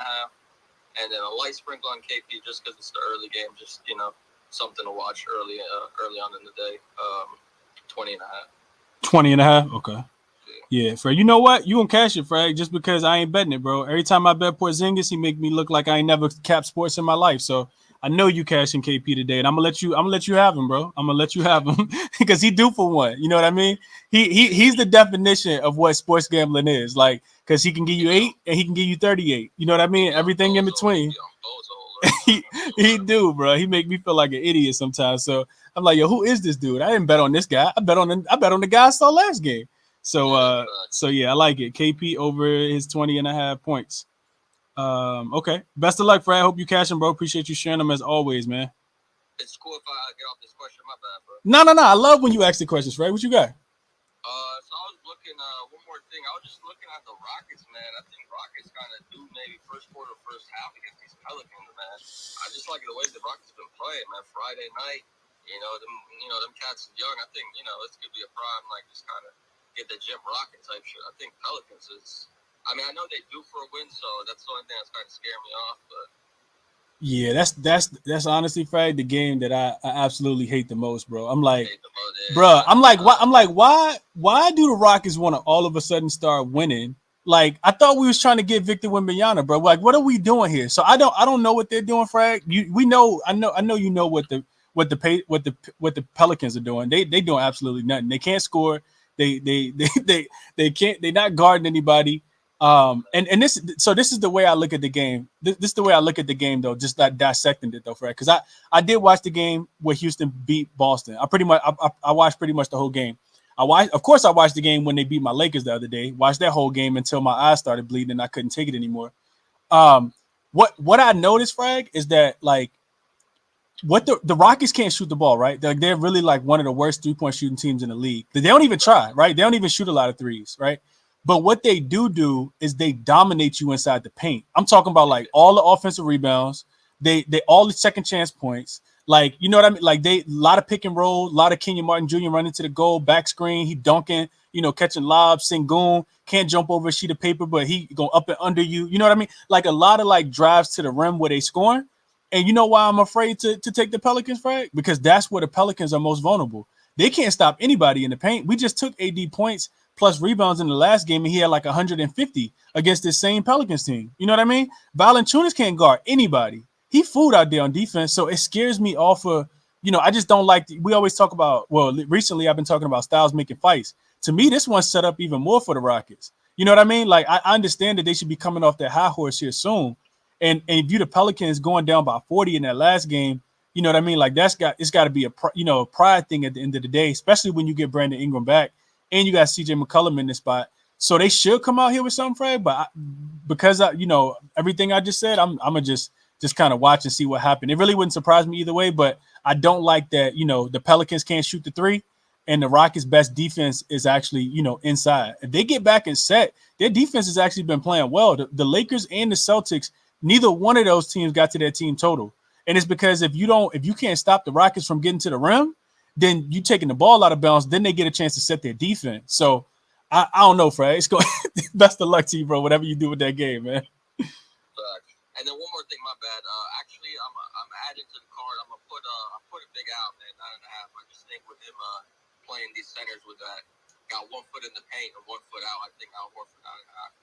and then a light sprinkle on KP just because it's the early game, just something to watch early on in the day. 20.5. 20.5. Okay. Yeah, Fred. You know what? You gonna cash it, Fred, just because I ain't betting it, bro. Every time I bet Porzingis, he make me look like I ain't never capped sports in my life. So I know you cashing KP today, and I'm gonna let you have him, bro. I'm gonna let you have him because he due for one. You know what I mean? He's the definition of what sports gambling is, like, because he can give you 8 and he can give you 38. You know what I mean? Everything in between. he do, bro. He make me feel like an idiot sometimes. So I'm like, yo, who is this dude? I didn't bet on this guy. I bet on the guy I saw last game. So yeah, I like it. KP over his 20.5 points. Okay. Best of luck, Fred. Hope you cash him, bro. Appreciate you sharing them as always, man. It's cool if I get off this question. My bad, bro. No. I love when you ask the questions, Fred. What you got? So I was looking. One more thing. I was just looking at the Rockets, man. I think Rockets kind of do maybe first quarter, first half against these Pelicans, man. I just like the way the Rockets been playing, man. Friday night, them cats is young. I think this could be a prime, like, just kind of get the Jim Rocket type shit. I think Pelicans is. I mean, I know they do for a win, so that's the only thing that's kind of scaring me off. But yeah, that's honestly, Fred, the game that I absolutely hate the most, bro. I'm like, bro, why do the Rockets want to all of a sudden start winning Like, I thought we was trying to get Victor Wembanyama, bro. Like, what are we doing here? So I don't know what they're doing, Frag. I know you know what the Pelicans are doing. They doing absolutely nothing. They can't score. They can't. They're not guarding anybody. And this is the way I look at the game. This is the way I look at the game, though. Just like dissecting it, though, Frag. Because I did watch the game where Houston beat Boston. I watched pretty much the whole game. Of course, I watched the game when they beat my Lakers the other day. Watched that whole game until my eyes started bleeding and I couldn't take it anymore. What I noticed, Frag, is that like what the Rockets can't shoot the ball, right? They're really like one of the worst 3-point shooting teams in the league. They don't even try, right? They don't even shoot a lot of threes, right? But what they do is they dominate you inside the paint. I'm talking about like all the offensive rebounds, they all the second chance points. Like, you know what I mean? Like a lot of pick and roll, a lot of Kenyon Martin Jr. running to the goal, back screen, he dunking, catching lobs. Sengun can't jump over a sheet of paper, but he go up and under you. You know what I mean? Like a lot of like drives to the rim where they scoring. And you know why I'm afraid to take the Pelicans, Frank? Because that's where the Pelicans are most vulnerable. They can't stop anybody in the paint. We just took AD points plus rebounds in the last game, and he had like 150 against this same Pelicans team. You know what I mean? Valanciunas can't guard anybody. He fooled out there on defense, so it scares me off of, I just don't like we always talk about, well, recently I've been talking about Styles making fights. To me, this one's set up even more for the Rockets. You know what I mean? Like, I understand that they should be coming off their high horse here soon. And view the Pelicans going down by 40 in that last game, you know what I mean? Like it's got to be a pride thing at the end of the day, especially when you get Brandon Ingram back and you got CJ McCollum in this spot. So they should come out here with something, Fred. But because everything I just said, I'm gonna just kind of watch and see what happened. It really wouldn't surprise me either way, but I don't like that. The Pelicans can't shoot the three, and the Rockets' best defense is actually inside. If they get back and set, their defense has actually been playing well. The Lakers and the Celtics. Neither one of those teams got to their team total. And it's because if you can't stop the Rockets from getting to the rim, then you taking the ball out of bounds, then they get a chance to set their defense. So I don't know, Fred. It's going best of luck to you, bro, whatever you do with that game, man. And then one more thing, my bad. Actually, I'm adding to the card. I'm gonna put a big out, man, 9.5. I just think with him playing these centers with that, got 1 foot in the paint and 1 foot out. I think Al Horford 9.5.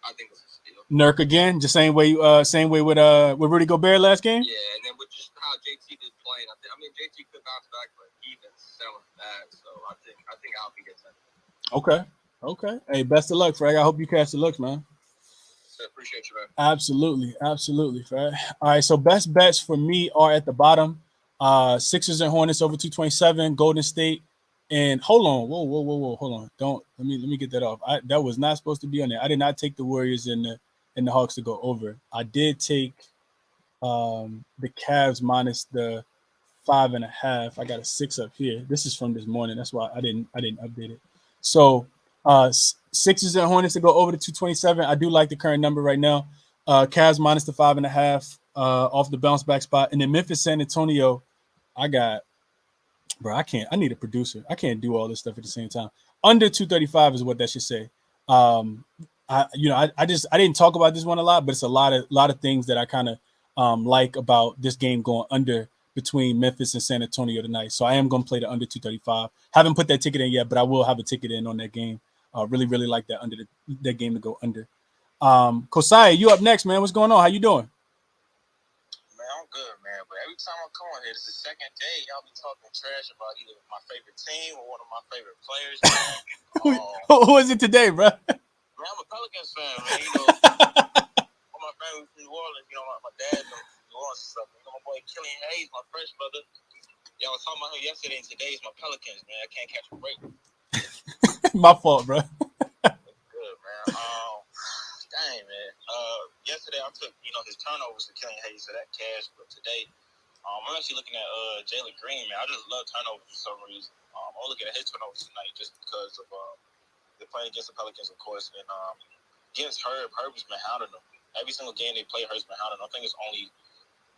I think it's a steal. Nurk again, just same way with Rudy Gobert last game. Yeah, and then with just how JT did playing, I mean JT could bounce back, but he been selling bad. So I think Al can get that. Okay. Hey, best of luck, Frank. I hope you catch the looks, man. Appreciate you, man. Absolutely, Frank. All right, so best bets for me are at the bottom. Sixers and Hornets over 227. Golden State. And hold on, whoa, hold on. Let me get that off. That was not supposed to be on there. I did not take the Warriors and the Hawks to go over. I did take the Cavs minus the 5.5. I got a 6 up here. This is from this morning. That's why I didn't update it. So Sixers and Hornets to go over to 227. I do like the current number right now. Cavs minus the 5.5 off the bounce back spot, and then Memphis, San Antonio. I got. Bro, I need a producer. I can't do all this stuff at the same time. Under 235 is what that should say. I didn't talk about this one a lot, but it's a lot of things that I kind of like about this game going under between Memphis and San Antonio tonight. So I am going to play the under 235. Haven't put that ticket in yet, but I will have a ticket in on that game. Really like that that game to go under. Kosai, you up next, man. What's going on? How you doing? I'm good, man. But every time I come on here, this is the second day. Y'all be talking trash about either my favorite team or one of my favorite players, man. Who is it today, bro? Man, I'm a Pelicans fan, man. All my family from New Orleans, my dad from New Orleans and stuff. My boy Killian Hayes, my French brother. Y'all was talking about him yesterday, and today is my Pelicans, man. I can't catch a break. My fault, bro. Good, man. Dang, man. Yesterday I took, his turnovers to Killian Hayes to that cash, but today I'm actually looking at Jalen Green, man. I just love turnovers for some reason. I'm looking at his turnovers tonight just because of they're playing against the Pelicans, of course, and against Herb has been hounding them. Every single game they play, Herb's been hounding them. I think it's only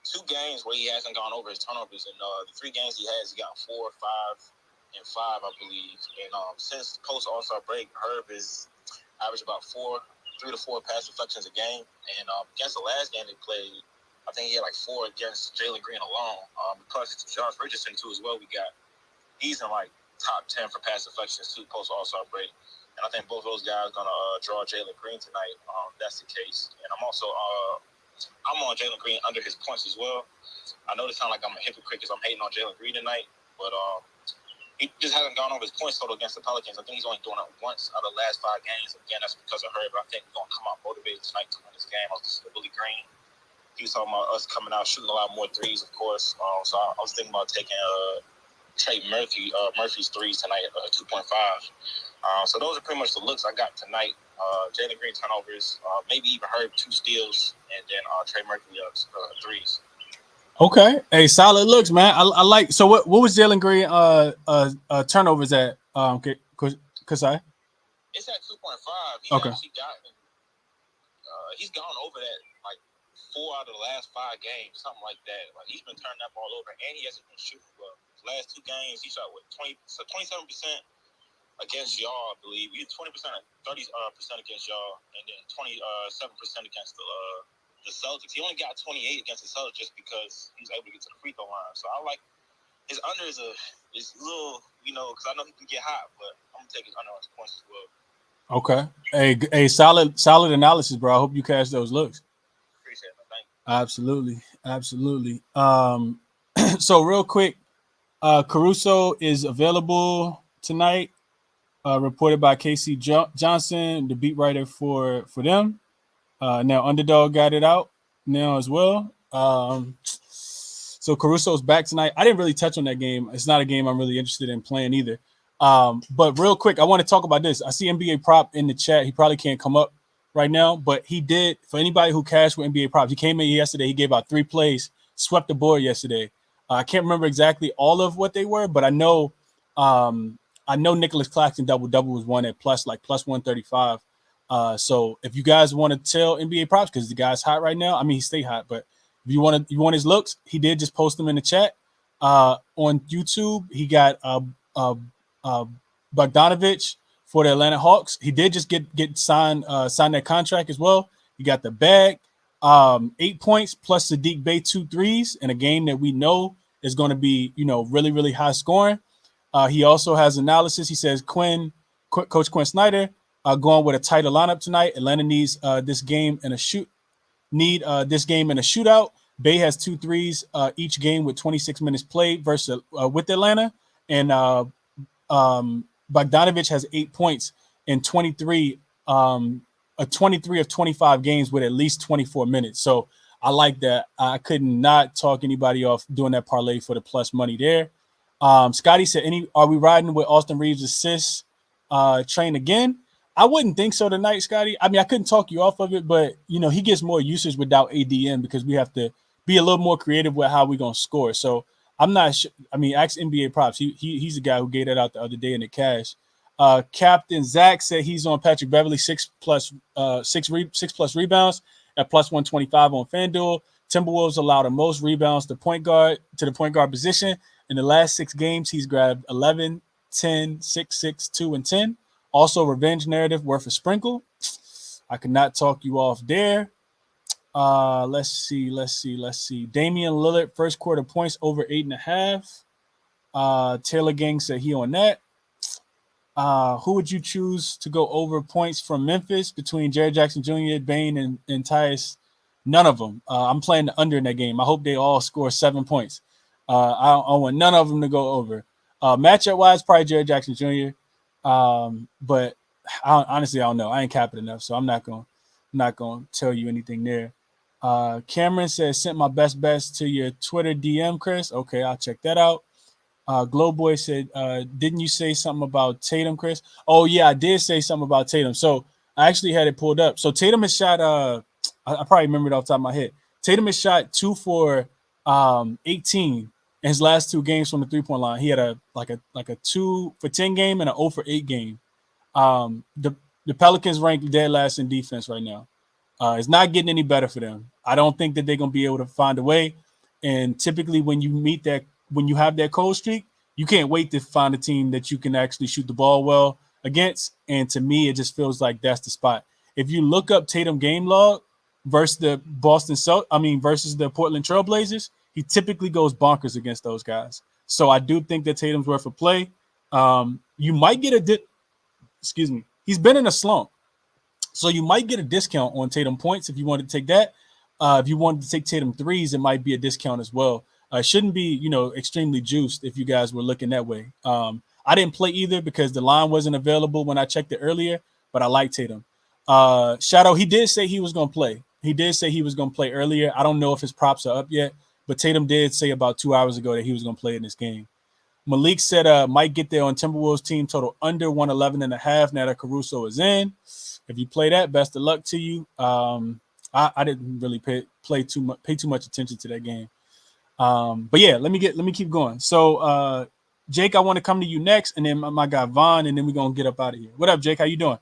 2 games where he hasn't gone over his turnovers, and the 3 games he has, he got 4, 5, and 5, I believe. And since post All-Star break, Herb is averaged about 3 to 4 pass deflections a game. And against the last game they played, I think he had like 4 against Jalen Green alone. Plus Josh Richardson too as well. He's in like top 10 for pass deflections too post All-Star break. And I think both those guys are going to draw Jalen Green tonight. That's the case. And I'm also I'm on Jalen Green under his points as well. I know this sounds like I'm a hypocrite because I'm hating on Jalen Green tonight, but he just hasn't gone over his points total against the Pelicans. I think he's only doing it once out of the last 5 games. Again, that's because of her, but I think he's going to come out motivated tonight to win this game. I was listening to Willie Green. He was talking about us coming out shooting a lot more threes, of course. So I was thinking about taking Trey Murphy's threes tonight at 2.5. So those are pretty much the looks I got tonight. Jalen Green turnovers, maybe even Herb 2 steals, and then Trey Murphy threes. Okay, hey, solid looks, man. I like. So what was Jalen Green turnovers at? Kasai? It's at 2.5. He's Okay. actually gotten. He's gone over that like 4 out of the last 5 games, something like that. Like he's been turning that ball over, and he hasn't been shooting well. His last 2 games, he shot with 27% against y'all, I believe. He had 20%, 30% against y'all, and then 27% against the Celtics. He only got 28 against the Celtics just because he was able to get to the free throw line. So I like his under is a little, because I know he can get hot, but I'm gonna take his under on his points as well. Okay. Hey, solid analysis, bro. I hope you catch those looks. Appreciate it, man. Thank you. Absolutely. So real quick, Caruso is available tonight. Reported by Casey Johnson, the beat writer for them. Now Underdog got it out now as well. So Caruso's back tonight. I didn't really touch on that game. It's not a game I'm really interested in playing either. But real quick, I want to talk about this. I see NBA Prop in the chat. He probably can't come up right now, but he did. For anybody who cashed with NBA Props, he came in yesterday. He gave out 3 plays, swept the board yesterday. I can't remember exactly all of what they were, but I know Nicholas Claxton double was one at plus 135. So if you guys want to tell NBA Props, because the guy's hot right now, I mean, he stay hot, but if you want his looks, he did just post them in the chat. On YouTube, he got Bogdanovich for the Atlanta Hawks. He did just get signed that contract as well. He got the bag, 8 points plus Sadiq Bey 2 threes in a game that we know is going to be, really, really high scoring. He also has analysis. He says Coach Quinn Snyder going with a tighter lineup tonight. Atlanta needs this game in a shootout. Bey has 2 threes each game with 26 minutes played versus with Atlanta, and Bogdanovich has 8 points in 23 of 25 games with at least 24 minutes. So I like that. I could not talk anybody off doing that parlay for the plus money there. Scotty said, are we riding with Austin Reeves' assist train again? I wouldn't think so tonight, Scotty. I mean, I couldn't talk you off of it, but he gets more usage without ADM because we have to be a little more creative with how we're gonna score. So I'm not sure. I mean, ask NBA Props. He's the guy who gave that out the other day in the cash. Captain Zach said he's on Patrick Beverly 6+ rebounds at plus 125 on FanDuel. Timberwolves allow the most rebounds to the point guard position. In the last 6 games, he's grabbed 11, 10, 6, 6, 2, and 10. Also, revenge narrative worth a sprinkle. I could not talk you off there. Let's see. Damian Lillard, first quarter points over 8.5. Taylor Gang said he on that. Who would you choose to go over points from Memphis between Jared Jackson Jr., Bane, and Tyus? None of them. I'm playing the under in that game. I hope they all score 7 points. I want none of them to go over. Matchup-wise, probably Jared Jackson Jr., but honestly, I don't know. I ain't capping enough, so I'm not going to tell you anything there. Cameron says, sent my best bets to your Twitter DM, Chris. Okay, I'll check that out. Glowboy said, didn't you say something about Tatum, Chris? Oh, yeah, I did say something about Tatum. So I actually had it pulled up. So Tatum has shot, I probably remember it off the top of my head. Tatum has shot 2 for 18 in his last 2 games from the 3-point line. He had a 2 for 10 game and an 0 for 8 game. The Pelicans rank dead last in defense right now. It's not getting any better for them. I don't think that they're going to be able to find a way. And typically when you have that cold streak, you can't wait to find a team that you can actually shoot the ball well against. And to me, it just feels like that's the spot. If you look up Tatum game log versus the versus the Portland Trailblazers, he typically goes bonkers against those guys. So I do think that Tatum's worth a play. You might get a dip. Excuse me. he's been in a slump. So you might get a discount on Tatum points if you wanted to take that. If you wanted to take Tatum threes, it might be a discount as well. It shouldn't be, extremely juiced if you guys were looking that way. I didn't play either because the line wasn't available when I checked it earlier, but I like Tatum. Shadow, he did say he was going to play. He did say he was going to play earlier. I don't know if his props are up yet, but Tatum did say about 2 hours ago that he was going to play in this game. Malik said might get there on Timberwolves team total under 111.5 now that Caruso is in. If you play that, best of luck to you. I didn't really pay too much attention to that game. But yeah, let me keep going. So Jake, I want to come to you next, and then my guy Vaughn, and then we're gonna get up out of here. What up, Jake? How you doing?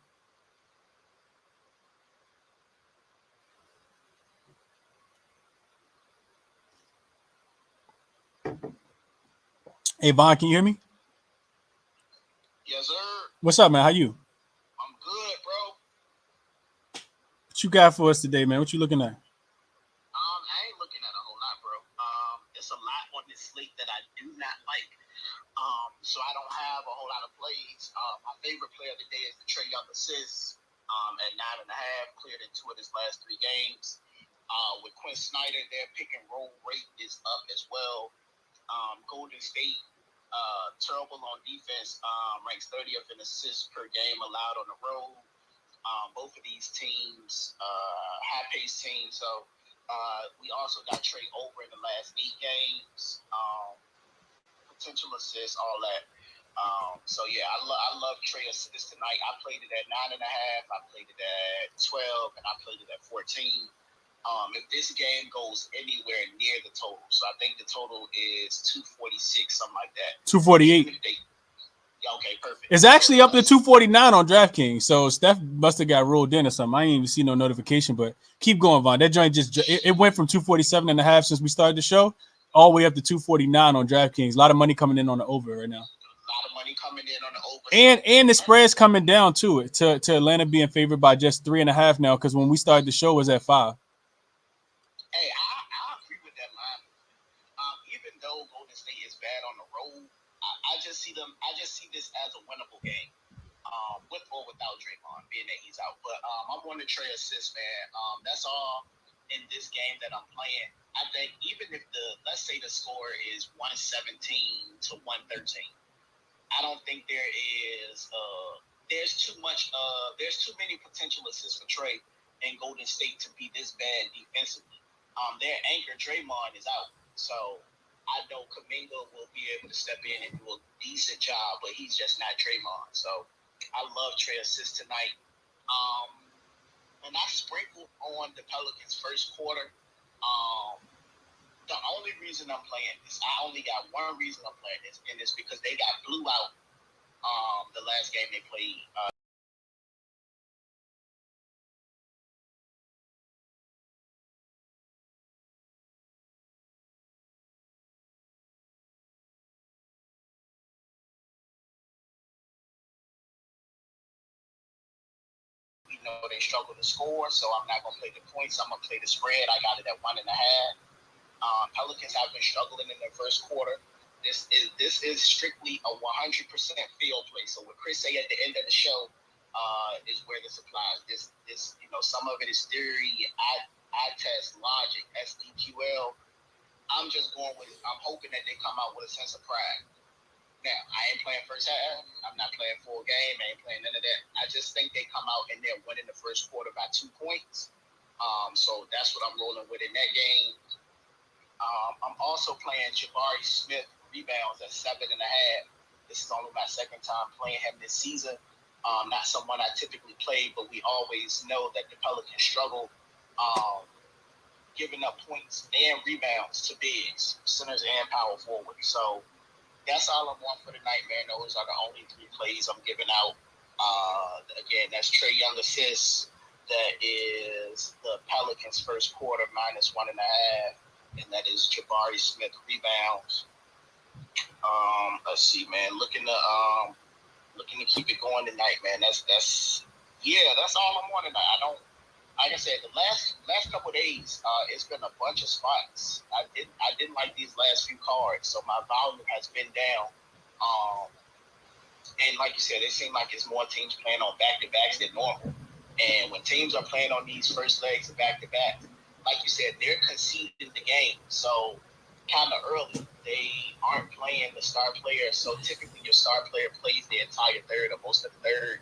Hey Vaughn, can you hear me? Yes, sir. What's up, man? How you? I'm good, bro. What you got for us today, man? What you looking at? I ain't looking at a whole lot, bro. It's a lot on this slate that I do not like. So I don't have a whole lot of plays. My favorite player of the day is the Trae Young assist. At 9.5, cleared in 2 of his last 3 games. With Quinn Snyder, their pick and roll rate is up as well. Golden State, terrible on defense, ranks 30th in assists per game allowed on the road. Both of these teams, high-paced teams. So we also got Trae over in the last 8 games. Potential assists, all that. So yeah, I love Trae assists tonight. I played it at 9.5. I played it at 12, and I played it at 14. If this game goes anywhere near the total, so I think the total is 246, something like that. 248. Okay, perfect. It's actually up to 249 on DraftKings. So Steph must have got rolled in or something. I didn't even see no notification, but keep going, Vaughn. That joint it went from 247.5 since we started the show all the way up to 249 on DraftKings. A lot of money coming in on the over right now. A lot of money coming in on the over. And the spread's coming down to Atlanta being favored by just 3.5 now, because when we started the show it was at 5. Hey, I agree with that line. Even though Golden State is bad on the road, I just see this as a winnable game. With or without Draymond, being that he's out. But I'm on the Trae assist, man. That's all in this game that I'm playing. I think even if let's say the score is 117 to 113, I don't think there's too many potential assists for Trae and Golden State to be this bad defensively. Their anchor Draymond is out, so I know Kuminga will be able to step in and do a decent job, but he's just not Draymond. So I love Trae assist tonight. And I sprinkled on the Pelicans first quarter. The only reason I'm playing this, I only got one reason I'm playing this, and it's because they got blew out the last game they played. They struggle to score, so I'm not going to play the points. I'm going to play the spread. I got it at 1.5. Pelicans have been struggling in their first quarter. This is strictly a 100% field play. So what Chris say at the end of the show is where this applies. This some of it is theory, eye test, logic, SDQL. I'm hoping that they come out with a sense of pride. Now, I ain't playing first half. I'm not playing full game. I ain't playing none of that. I just think they come out and they're winning the first quarter by 2 points. So that's what I'm rolling with in that game. I'm also playing Jabari Smith rebounds at 7.5. This is only my second time playing him this season. Not someone I typically play, but we always know that the Pelicans struggle giving up points and rebounds to bigs, centers, and power forward. So that's all I'm on for the night, man. Those are the only 3 plays I'm giving out. Again, that's Trae Young assists. That is the Pelicans first quarter minus 1.5. And that is Jabari Smith rebounds. Let's see, man. Looking to keep it going tonight, man. That's all I'm on tonight. I don't, like I said, the last couple of days, it's been a bunch of spots. I didn't like these last few cards, so my volume has been down. And like you said, it seems like it's more teams playing on back-to-backs than normal. And when teams are playing on these first legs of back-to-backs, like you said, they're conceding the game. So kind of early, they aren't playing the star player. So typically your star player plays the entire third or most of the third,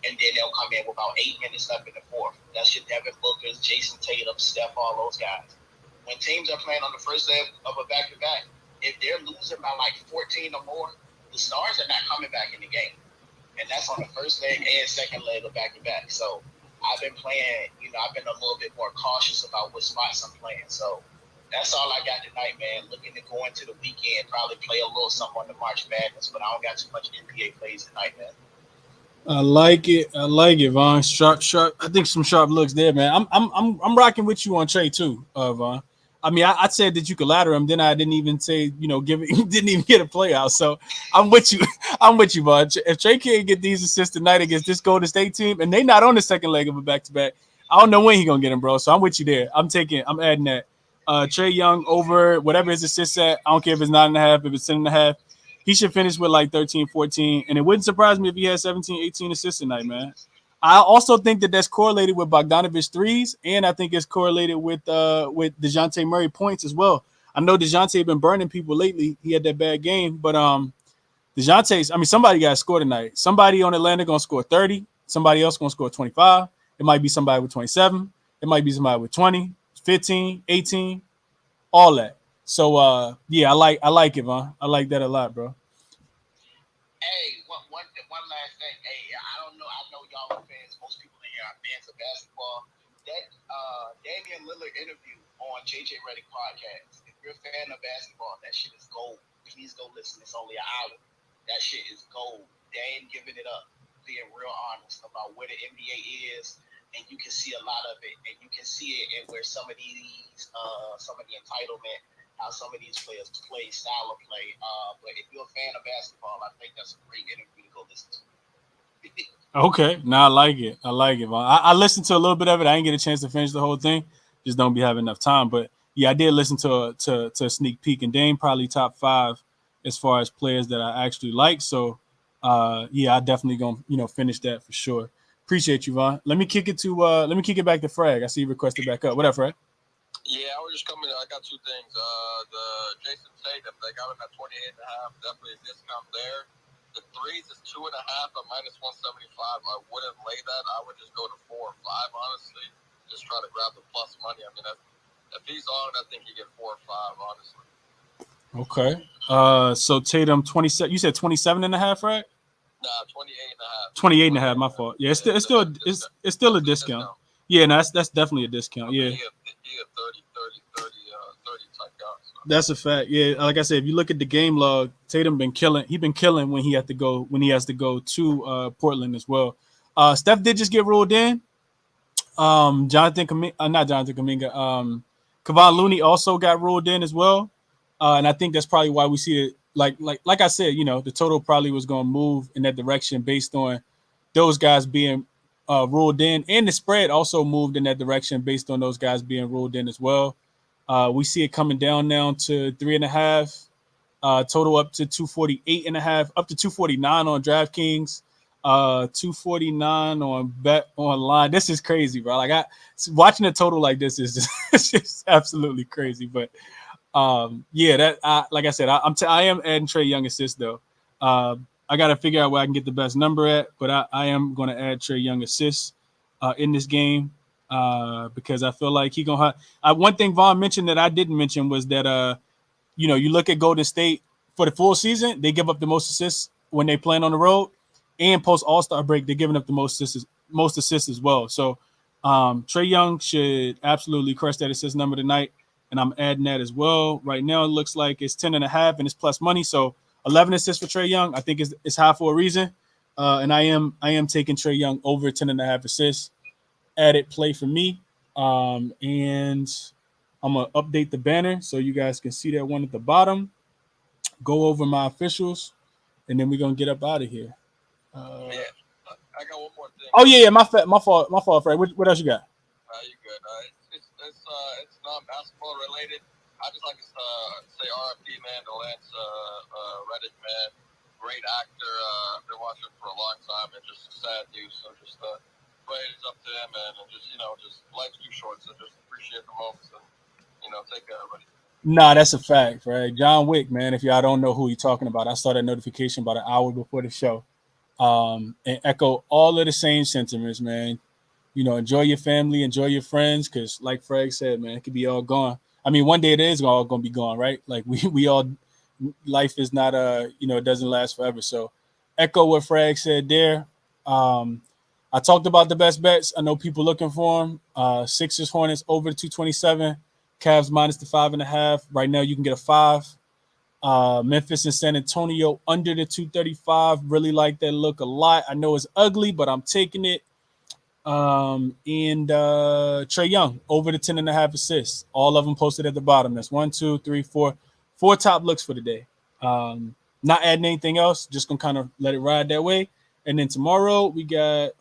and then they'll come in with about 8 minutes left in the fourth. That's your Devin Booker's, Jason Tatum, Steph, all those guys. When teams are playing on the first leg of a back-to-back, if they're losing by like 14 or more, the stars are not coming back in the game. And that's on the first leg and second leg of back-to-back. So I've been playing, I've been a little bit more cautious about what spots I'm playing. So that's all I got tonight, man. Looking to go into the weekend, probably play a little something on the March Madness, but I don't got too much NBA plays tonight, man. I like it. I like it, Vaughn. Sharp. I think some sharp looks there, man. I'm rocking with you on Trey too, Vaughn. I mean, I said that you could ladder him. Then I didn't even say, give it. Didn't even get a play out. So I'm with you. I'm with you, Vaughn. If Trey can't get these assists tonight against this Golden State team, and they not on the second leg of a back-to-back, I don't know when he gonna get him, bro. So I'm with you there. I'm adding that. Trey Young over whatever his assists at. I don't care if it's 9.5, if it's 10.5. He should finish with like 13, 14. And it wouldn't surprise me if he had 17, 18 assists tonight, man. I also think that that's correlated with Bogdanovich threes, and I think it's correlated with DeJounte Murray points as well. I know DeJounte been burning people lately. He had that bad game, but somebody got to score tonight. Somebody on Atlanta going to score 30. Somebody else going to score 25. It might be somebody with 27. It might be somebody with 20, 15, 18, all that. So, I like it, man. I like that a lot, bro. Hey, one last thing. Hey, I don't know. I know y'all are fans. Most people in here are fans of basketball. That Damian Lillard interview on JJ Redick podcast. If you're a fan of basketball, that shit is gold. Please go listen. It's only an hour. That shit is gold. Dame giving it up, being real honest about where the NBA is, and you can see a lot of it, and you can see it in where some of the entitlement, how some of these players play, style of play. But if you're a fan of basketball, I think that's a great interview to go listen to. Okay, now I like it. I listened to a little bit of it. I didn't get a chance to finish the whole thing. Just don't be having enough time. But yeah, I did listen to a sneak peek, and Dame probably top 5 as far as players that I actually like. So I definitely gonna finish that for sure. Appreciate you, Vaughn. Let me kick it back to Frag. I see you requested back up. What up, Frag? Yeah, I was just coming. I got 2 things. The Jason Tatum, they got him at 28.5. Definitely a discount there. The threes is 2.5 at -175. I wouldn't lay that. I would just go to 4 or 5, honestly. Just try to grab the plus money. I mean, if he's on, I think you get 4 or 5, honestly. Okay. So Tatum 27. You said 27.5, right? Nah, 28.5. 28.5. My fault. Yeah, it's still a discount. Yeah, no, that's definitely a discount. Yeah. He a 30 type guy. So. That's a fact. Yeah, like I said, if you look at the game log, Tatum been killing. He been killing when he has to go to Portland as well. Steph did just get ruled in. Not Jonathan Kuminga. Kevon Looney also got ruled in as well, and I think that's probably why we see it. Like I said, the total probably was going to move in that direction based on those guys being ruled in, and the spread also moved in that direction based on those guys being ruled in as well. We see it coming down now to 3.5. Total up to 248.5, up to 249 on DraftKings, 249 on Bet Online. This is crazy, bro. Like watching a total like this is just absolutely crazy. But like I said, I am adding Trey Young assists though. I got to figure out where I can get the best number at, but I am going to add Trey Young assists in this game because I feel like he gonna have. One thing Vaughn mentioned that I didn't mention was that you look at Golden State for the full season, they give up the most assists when they playing on the road, and post All-Star break, they're giving up the most assists as well. So Trey Young should absolutely crush that assist number tonight, and I'm adding that as well. Right now, it looks like it's 10.5 and it's plus money. So 11 assists for Trey Young. I think it's high for a reason, and I am taking Trey Young over 10.5 assists. Added play for me, and I'm going to update the banner so you guys can see that one at the bottom. Go over my officials, and then we're going to get up out of here. Yeah, I got one more thing. Oh, yeah, my fault, Fred. What else you got? You good. It's non-basketball related. I just like to say RIP, man, to Lance Reddick, man. great actor. I've been watching for a long time, and just a sad news. So just praise up to him, man, and just just life's too short, so just appreciate the moments and take care, everybody. Nah, that's a fact, right? John Wick, man. If y'all don't know who he's talking about, I saw that notification about an hour before the show, and echo all of the same sentiments, man. Enjoy your family, enjoy your friends, because like Fred said, man, it could be all gone. I mean, one day it is all gonna be gone, right? Like we all, life is not it doesn't last forever. So, echo what Fred said there. I talked about the best bets. I know people looking for them. Sixers Hornets over the 227. Cavs minus the 5.5. Right now you can get a 5. Memphis and San Antonio under the 235. Really like that look a lot. I know it's ugly, but I'm taking it. And Trae Young over the 10.5 assists. All of them posted at the bottom. That's 1, 2, 3, 4. 4 top looks for the day. Not adding anything else. Just gonna kind of let it ride that way. And then tomorrow we got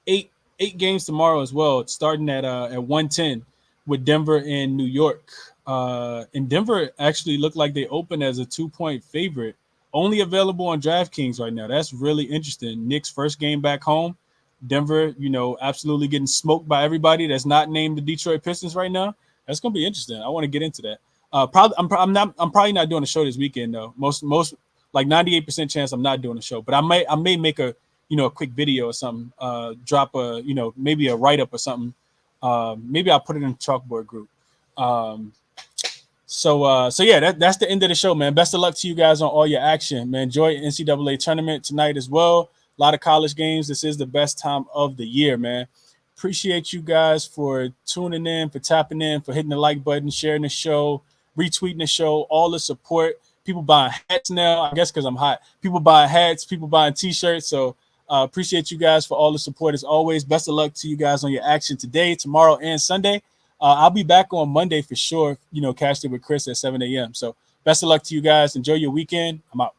8 games tomorrow as well. It's starting at 1:10 with Denver and New York. And Denver actually looked like they opened as a 2-point favorite. Only available on DraftKings right now. That's really interesting. Knicks' first game back home. Denver, absolutely getting smoked by everybody that's not named the Detroit Pistons right now. That's gonna be interesting. I want to get into that. I'm probably not doing a show this weekend though. Most like 98% chance I'm not doing a show, but I may make a a quick video or something. Drop a maybe a write up or something. Maybe I'll put it in the chalkboard group. So yeah, that's the end of the show, man. Best of luck to you guys on all your action, man. Enjoy NCAA tournament tonight as well. A lot of college games. This is the best time of the year, man. Appreciate you guys for tuning in, for tapping in, for hitting the like button, sharing the show, retweeting the show, all the support. People buying hats now, I guess because I'm hot. People buying hats, people buying t-shirts. So appreciate you guys for all the support as always. Best of luck to you guys on your action today, tomorrow, and Sunday. I'll be back on Monday for sure. Cashed it with Chris at 7 a.m. So best of luck to you guys. Enjoy your weekend. I'm out.